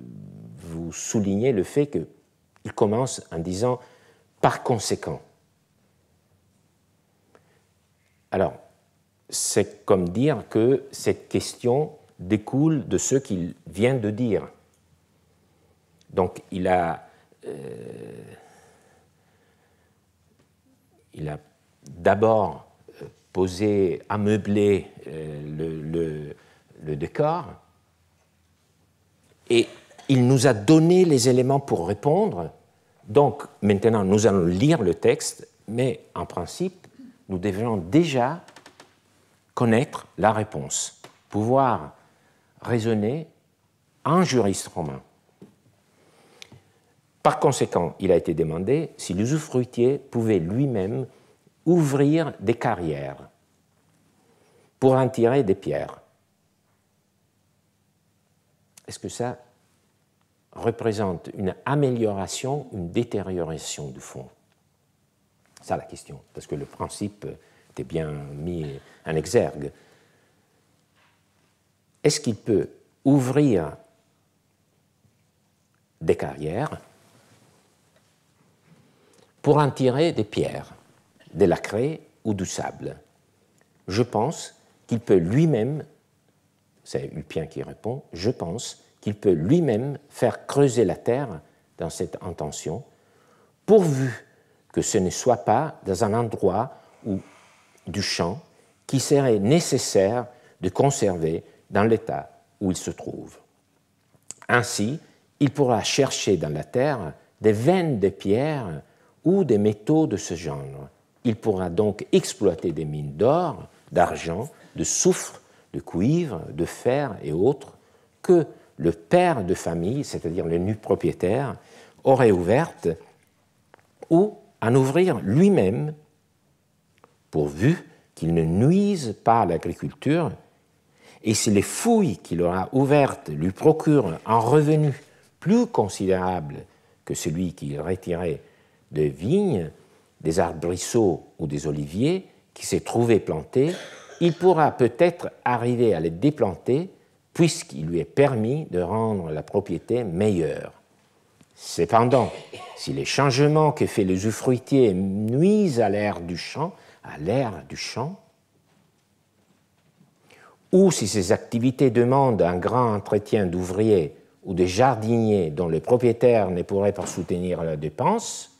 vous souligner le fait qu'il commence en disant « par conséquent ». Alors, c'est comme dire que cette question découle de ce qu'il vient de dire. Donc, il a d'abord posé, ameublé le décor, et il nous a donné les éléments pour répondre. Donc, maintenant, nous allons lire le texte, mais en principe, nous devrions déjà connaître la réponse, pouvoir raisonner en juriste romain. Par conséquent, il a été demandé si l'usufruitier pouvait lui-même ouvrir des carrières pour en tirer des pierres. Est-ce que ça représente une amélioration, une détérioration du fond? C'est ça la question, parce que le principe était bien mis en exergue. Est-ce qu'il peut ouvrir des carrières pour en tirer des pierres, de la craie ou du sable? Je pense qu'il peut lui-même, c'est Ulpien qui répond, je pense qu'il peut lui-même faire creuser la terre dans cette intention, pourvu que ce ne soit pas dans un endroit du champ qui serait nécessaire de conserver dans l'état où il se trouve. Ainsi, il pourra chercher dans la terre des veines de pierre ou des métaux de ce genre. Il pourra donc exploiter des mines d'or, d'argent, de soufre, de cuivre, de fer et autres que le père de famille, c'est-à-dire le nu propriétaire, aurait ouvertes ou en ouvrir lui-même, pourvu qu'il ne nuise pas à l'agriculture, et si les fouilles qu'il aura ouvertes lui procurent un revenu plus considérable que celui qu'il retirait des vignes, des arbrisseaux ou des oliviers qui s'est trouvé plantés, il pourra peut-être arriver à les déplanter puisqu'il lui est permis de rendre la propriété meilleure. Cependant, si les changements que fait l'usufruitier nuisent à l'air du champ, ou si ces activités demandent un grand entretien d'ouvriers ou de jardiniers dont le propriétaire ne pourrait pas soutenir la dépense,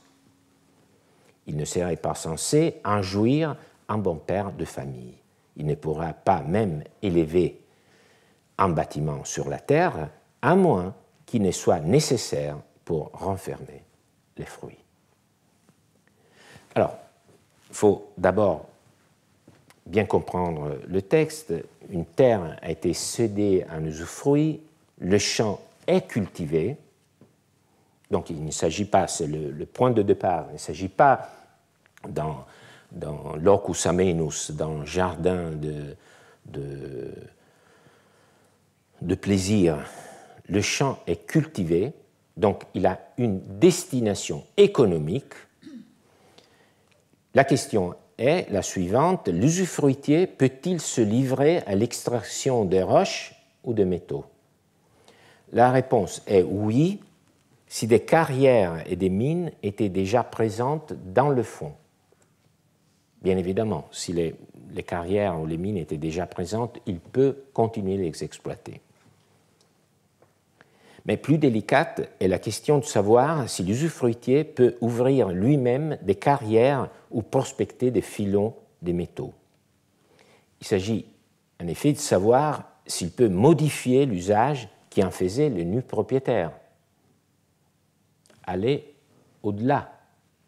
Il ne serait pas censé injouir un bon père de famille. Il ne pourra pas même élever un bâtiment sur la terre, à moins qu'il ne soit nécessaire pour renfermer les fruits. Alors, il faut d'abord bien comprendre le texte. Une terre a été cédée à un usufruit, le champ est cultivé, donc il ne s'agit pas, c'est le point de départ, il ne s'agit pas dans locus amenus, dans le jardin de plaisir. Le champ est cultivé, donc il a une destination économique. La question est la suivante: l'usufruitier peut-il se livrer à l'extraction des roches ou des métaux? La réponse est oui, si des carrières et des mines étaient déjà présentes dans le fond. Bien évidemment, si les carrières ou les mines étaient déjà présentes, il peut continuer de les exploiter. Mais plus délicate est la question de savoir si l'usufruitier peut ouvrir lui-même des carrières ou prospecter des filons des métaux. Il s'agit en effet de savoir s'il peut modifier l'usage qui en faisait le nu propriétaire, aller au-delà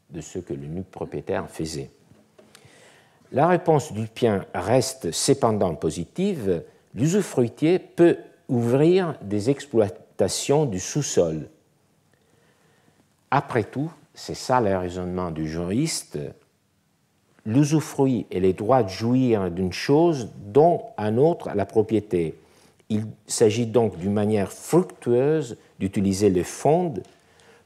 de ce que le nu propriétaire faisait. La réponse d'Ulpien reste cependant positive. L'usufruitier peut ouvrir des exploitations du sous-sol. Après tout, c'est ça le raisonnement du juriste, l'usufruit est le droit de jouir d'une chose dont un autre a la propriété. Il s'agit donc d'une manière fructueuse d'utiliser les fonds.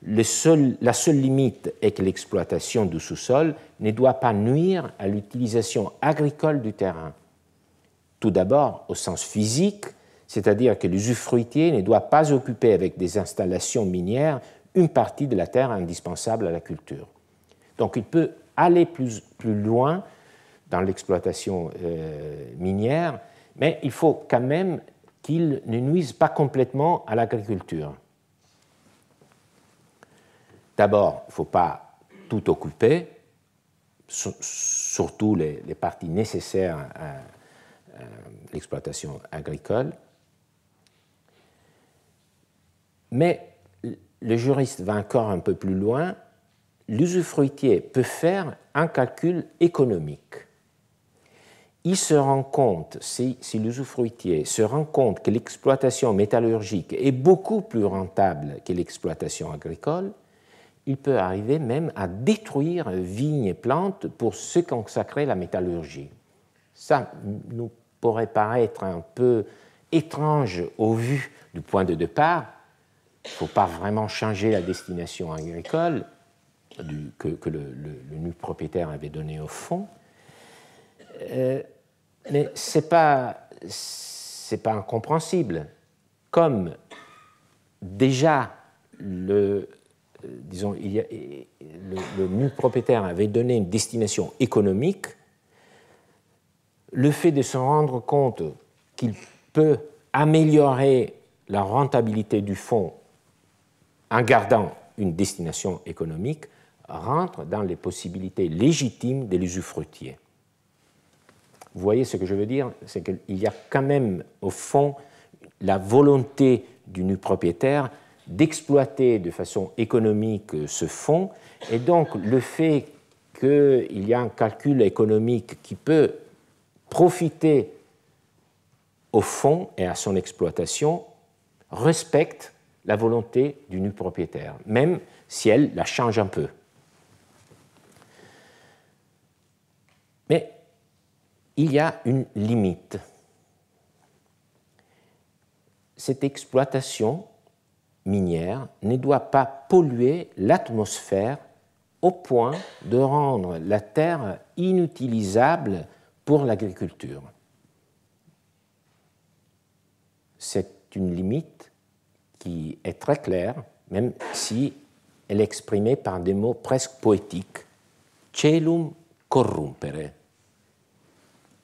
La seule limite est que l'exploitation du sous-sol ne doit pas nuire à l'utilisation agricole du terrain. Tout d'abord, au sens physique, c'est-à-dire que l'usufruitier ne doit pas occuper avec des installations minières une partie de la terre indispensable à la culture. Donc il peut aller plus loin dans l'exploitation minière, mais il faut quand même qu'il ne nuise pas complètement à l'agriculture. D'abord, il ne faut pas tout occuper, surtout les parties nécessaires à l'exploitation agricole. Mais le juriste va encore un peu plus loin. L'usufruitier peut faire un calcul économique. Il se rend compte, si l'usufruitier se rend compte que l'exploitation métallurgique est beaucoup plus rentable que l'exploitation agricole, il peut arriver même à détruire vignes et plantes pour se consacrer à la métallurgie. Ça nous pourrait paraître un peu étrange au vu du point de départ. Il ne faut pas vraiment changer la destination agricole que le nu propriétaire avait donné au fond. Mais ce n'est pas incompréhensible. Comme déjà le nu propriétaire avait donné une destination économique, le fait de se rendre compte qu'il peut améliorer la rentabilité du fonds en gardant une destination économique rentre dans les possibilités légitimes de l'usufruitier. Vous voyez ce que je veux dire? C'est qu'il y a quand même, au fond, la volonté du nu propriétaire d'exploiter de façon économique ce fonds, et donc le fait qu'il y a un calcul économique qui peut profiter au fonds et à son exploitation respecte la volonté du nu propriétaire, même si elle la change un peu. Mais il y a une limite. Cette exploitation minière ne doit pas polluer l'atmosphère au point de rendre la terre inutilisable pour l'agriculture. C'est une limite qui est très claire, même si elle est exprimée par des mots presque poétiques. Celum corrumpere,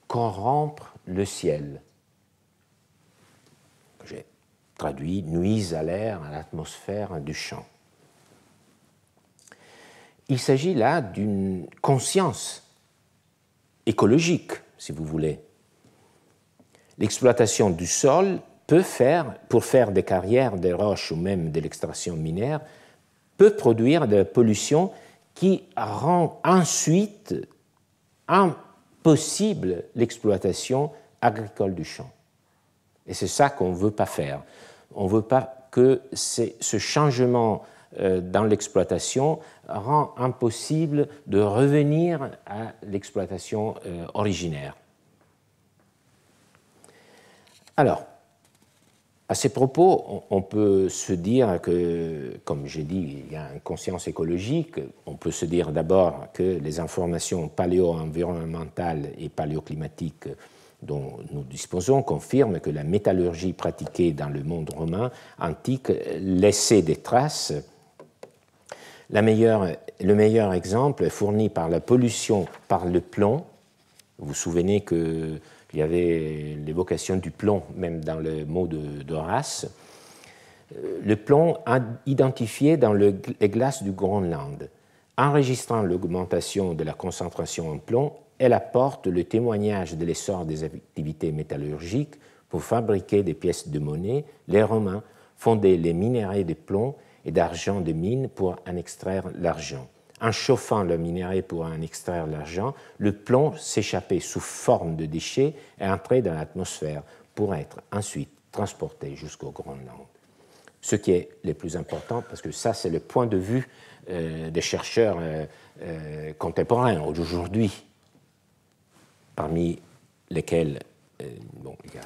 corrompre le ciel. J'ai traduit nuise à l'air, à l'atmosphère du champ. il s'agit là d'une conscience écologique, si vous voulez. L'exploitation du sol peut faire, pour faire des carrières, des roches ou même de l'extraction minière, peut produire de la pollution qui rend ensuite impossible l'exploitation agricole du champ. Et c'est ça qu'on ne veut pas faire. On ne veut pas que ce changement dans l'exploitation rend impossible de revenir à l'exploitation originaire. Alors, à ces propos, on peut se dire que, comme j'ai dit, il y a une conscience écologique. On peut se dire d'abord que les informations paléo-environnementales et paléoclimatiques dont nous disposons confirment que la métallurgie pratiquée dans le monde romain antique laissait des traces. Le meilleur exemple est fourni par la pollution par le plomb. Vous vous souvenez qu'il y avait l'évocation du plomb même dans le mot d'Horace. Le plomb identifié dans les glaces du Groenland. Enregistrant l'augmentation de la concentration en plomb, elle apporte le témoignage de l'essor des activités métallurgiques pour fabriquer des pièces de monnaie. Les Romains fondaient les minerais de plomb et d'argent de mine pour en extraire l'argent. En chauffant le minerai pour en extraire l'argent, le plomb s'échappait sous forme de déchets et entrait dans l'atmosphère pour être ensuite transporté jusqu'au Groenland. Ce qui est le plus important, parce que ça, c'est le point de vue des chercheurs contemporains aujourd'hui, parmi lesquels il y a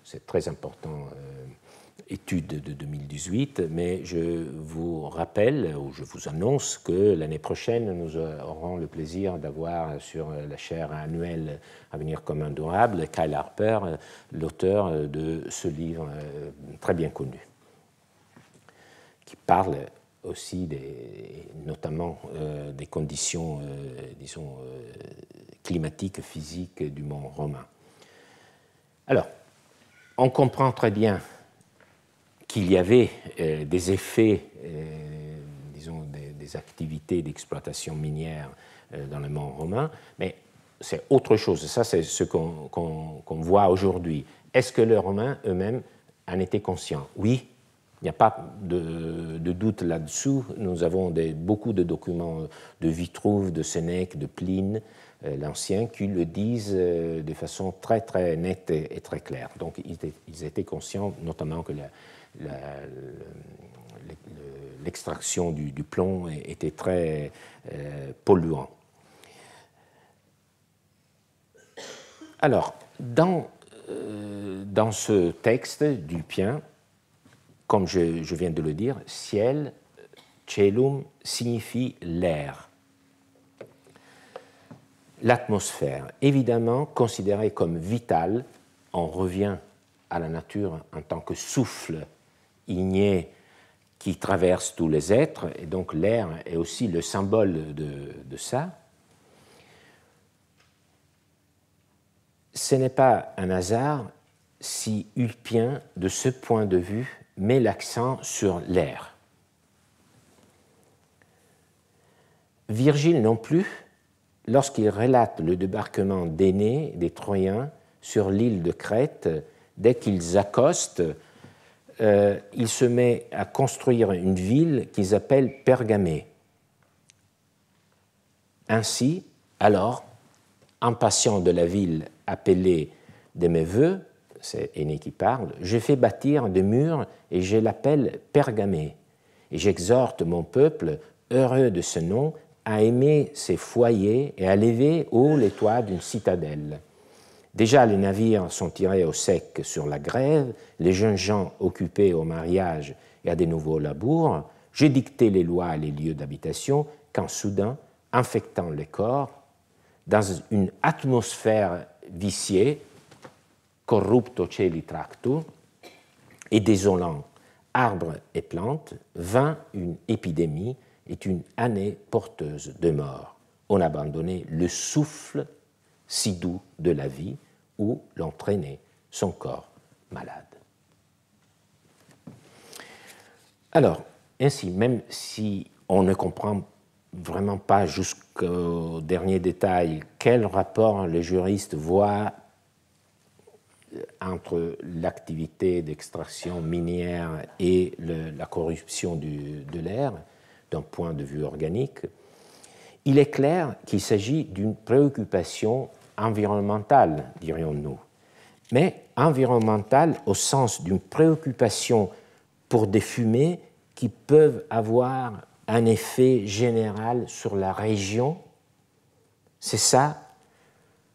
cette très importante étude de 2018, mais je vous rappelle, ou je vous annonce que l'année prochaine, nous aurons le plaisir d'avoir sur la chaire annuelle Avenir commun durable Kyle Harper, l'auteur de ce livre très bien connu, qui parle aussi notamment des conditions, disons, climatiques, physiques du monde romain. Alors, on comprend très bien qu'il y avait des effets, disons, des activités d'exploitation minière dans le monde romain, mais c'est autre chose. Ça, c'est ce qu'on voit aujourd'hui. Est-ce que les Romains eux-mêmes en étaient conscients? Oui. Il n'y a pas de doute là-dessous. Nous avons beaucoup de documents de Vitruve, de Sénèque, de Pline, l'Ancien, qui le disent de façon très, très nette et très claire. Donc, ils étaient conscients, notamment que l'extraction du plomb était très polluant. Alors, dans ce texte d'Ulpien, comme je viens de le dire, ciel, celum, signifie l'air. L'atmosphère, évidemment considérée comme vitale, on revient à la nature en tant que souffle igné qui traverse tous les êtres, et donc l'air est aussi le symbole de ça. Ce n'est pas un hasard si Ulpien, de ce point de vue, met l'accent sur l'air. Virgile non plus, lorsqu'il relate le débarquement d'Énée, des Troyens, sur l'île de Crète, dès qu'ils accostent, il se met à construire une ville qu'ils appellent Pergamée. Ainsi, alors, impatient de la ville appelée de mes voeux, c'est Énée qui parle, je fais bâtir des murs et je l'appelle Pergamée. Et j'exhorte mon peuple, heureux de ce nom, à aimer ses foyers et à lever haut les toits d'une citadelle. Déjà, les navires sont tirés au sec sur la grève, les jeunes gens occupés au mariage et à des nouveaux labours. J'ai dicté les lois et les lieux d'habitation quand soudain, infectant les corps, dans une atmosphère viciée, corrupto celi tractu, et désolant arbres et plantes, vint une épidémie et une année porteuse de mort. On abandonnait le souffle si doux de la vie où l'on traînait son corps malade. Alors, ainsi, même si on ne comprend vraiment pas jusqu'au dernier détail quel rapport les juristes voient entre l'activité d'extraction minière et la corruption de l'air d'un point de vue organique, il est clair qu'il s'agit d'une préoccupation environnementale, dirions-nous, mais environnementale au sens d'une préoccupation pour des fumées qui peuvent avoir un effet général sur la région. C'est ça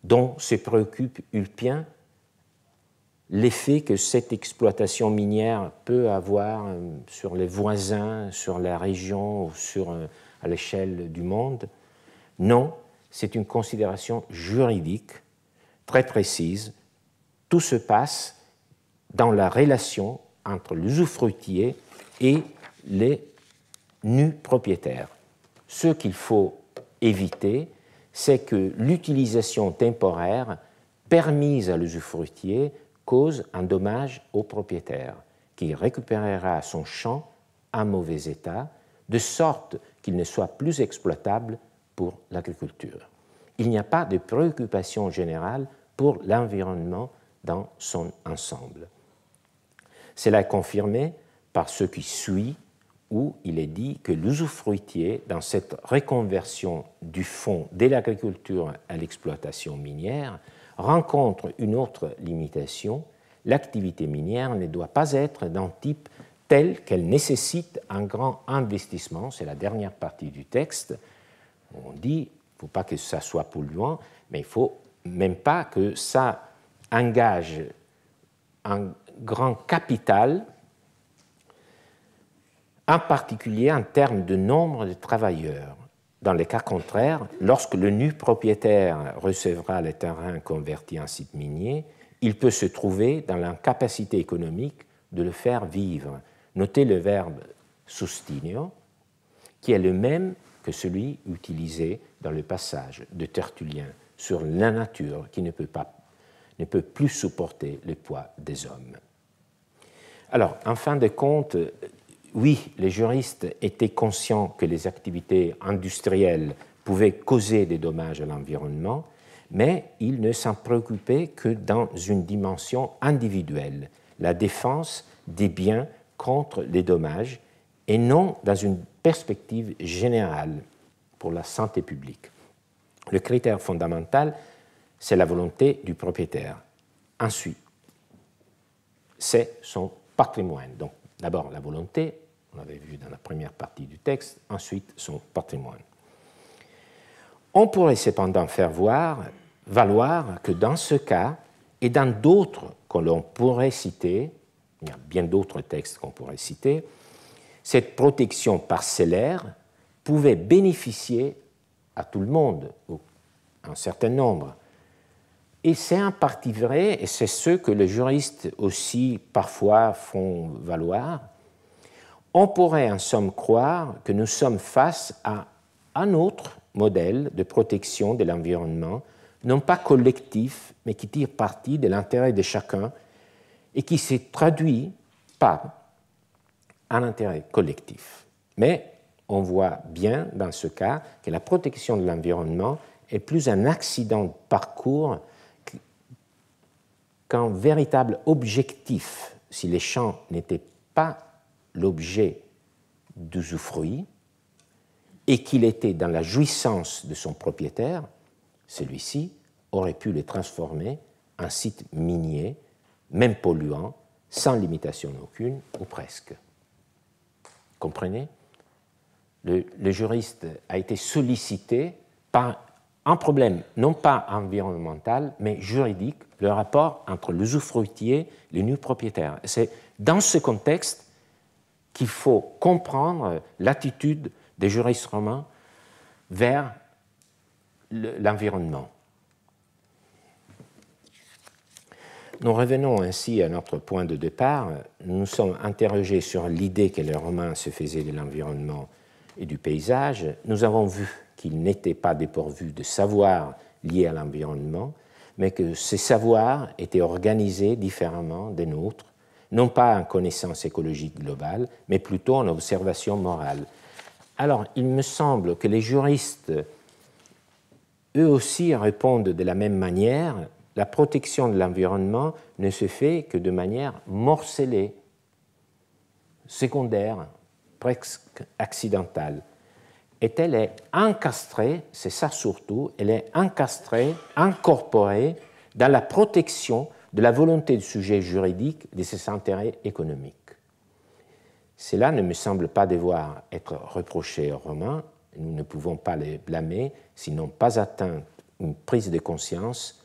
dont se préoccupe Ulpien, l'effet que cette exploitation minière peut avoir sur les voisins, sur la région, à l'échelle du monde. Non, c'est une considération juridique très précise. Tout se passe dans la relation entre l'usufruitier et les nus propriétaires. Ce qu'il faut éviter, c'est que l'utilisation temporaire permise à l'usufruitier cause un dommage au propriétaire, qui récupérera son champ en mauvais état, de sorte qu'il ne soit plus exploitable pour l'agriculture. Il n'y a pas de préoccupation générale pour l'environnement dans son ensemble. Cela est confirmé par ce qui suit, où il est dit que l'usufruitier, dans cette reconversion du fonds de l'agriculture à l'exploitation minière, rencontre une autre limitation. L'activité minière ne doit pas être d'un type tel qu'elle nécessite un grand investissement. C'est la dernière partie du texte. On dit, il ne faut pas que ça soit polluant, mais il ne faut même pas que ça engage un grand capital, en particulier en termes de nombre de travailleurs. Dans les cas contraires, lorsque le nu propriétaire recevra les terrains convertis en site minier, il peut se trouver dans l'incapacité économique de le faire vivre. Notez le verbe sustinio, qui est le même que celui utilisé dans le passage de Tertullien sur la nature qui ne peut plus supporter le poids des hommes. Alors, en fin de compte, oui, les juristes étaient conscients que les activités industrielles pouvaient causer des dommages à l'environnement, mais ils ne s'en préoccupaient que dans une dimension individuelle, la défense des biens contre les dommages, et non dans une perspective générale pour la santé publique. Le critère fondamental, c'est la volonté du propriétaire. Ensuite, c'est son patrimoine. Donc, d'abord la volonté, on l'avait vu dans la première partie du texte, ensuite son patrimoine. On pourrait cependant faire valoir que dans ce cas, et dans d'autres que l'on pourrait citer, il y a bien d'autres textes qu'on pourrait citer, cette protection parcellaire pouvait bénéficier à tout le monde, ou à un certain nombre. Et c'est en partie vrai, et c'est ce que les juristes aussi parfois font valoir. On pourrait en somme croire que nous sommes face à un autre modèle de protection de l'environnement, non pas collectif, mais qui tire parti de l'intérêt de chacun et qui se traduit par un intérêt collectif. Mais on voit bien dans ce cas que la protection de l'environnement est plus un accident de parcours qu'un véritable objectif. Si les champs n'étaient pas l'objet d'usufruit et qu'il était dans la jouissance de son propriétaire, celui-ci aurait pu le transformer en site minier, même polluant, sans limitation aucune, ou presque. Comprenez ? Le juriste a été sollicité par un problème non pas environnemental, mais juridique, le rapport entre l'usufruitier et le nu propriétaire. C'est dans ce contexte qu'il faut comprendre l'attitude des juristes romains vers l'environnement. Nous revenons ainsi à notre point de départ. Nous nous sommes interrogés sur l'idée que les Romains se faisaient de l'environnement et du paysage. Nous avons vu qu'ils n'étaient pas dépourvus de savoir liés à l'environnement, mais que ces savoirs étaient organisés différemment des nôtres, non pas en connaissance écologique globale, mais plutôt en observation morale. Alors, il me semble que les juristes, eux aussi, répondent de la même manière. La protection de l'environnement ne se fait que de manière morcelée, secondaire, presque accidentale. Et elle est encastrée, c'est ça surtout, elle est encastrée, incorporée dans la protection de la volonté du sujet juridique de ses intérêts économiques. Cela ne me semble pas devoir être reproché aux Romains. Nous ne pouvons pas les blâmer s'ils n'ont pas atteint une prise de conscience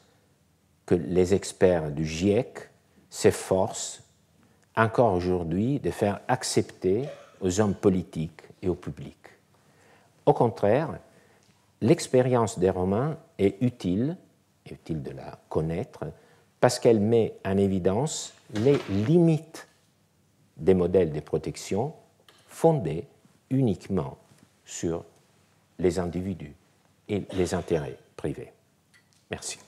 que les experts du GIEC s'efforcent encore aujourd'hui de faire accepter aux hommes politiques et au public. Au contraire, l'expérience des Romains est utile de la connaître, parce qu'elle met en évidence les limites des modèles de protection fondés uniquement sur les individus et les intérêts privés. Merci.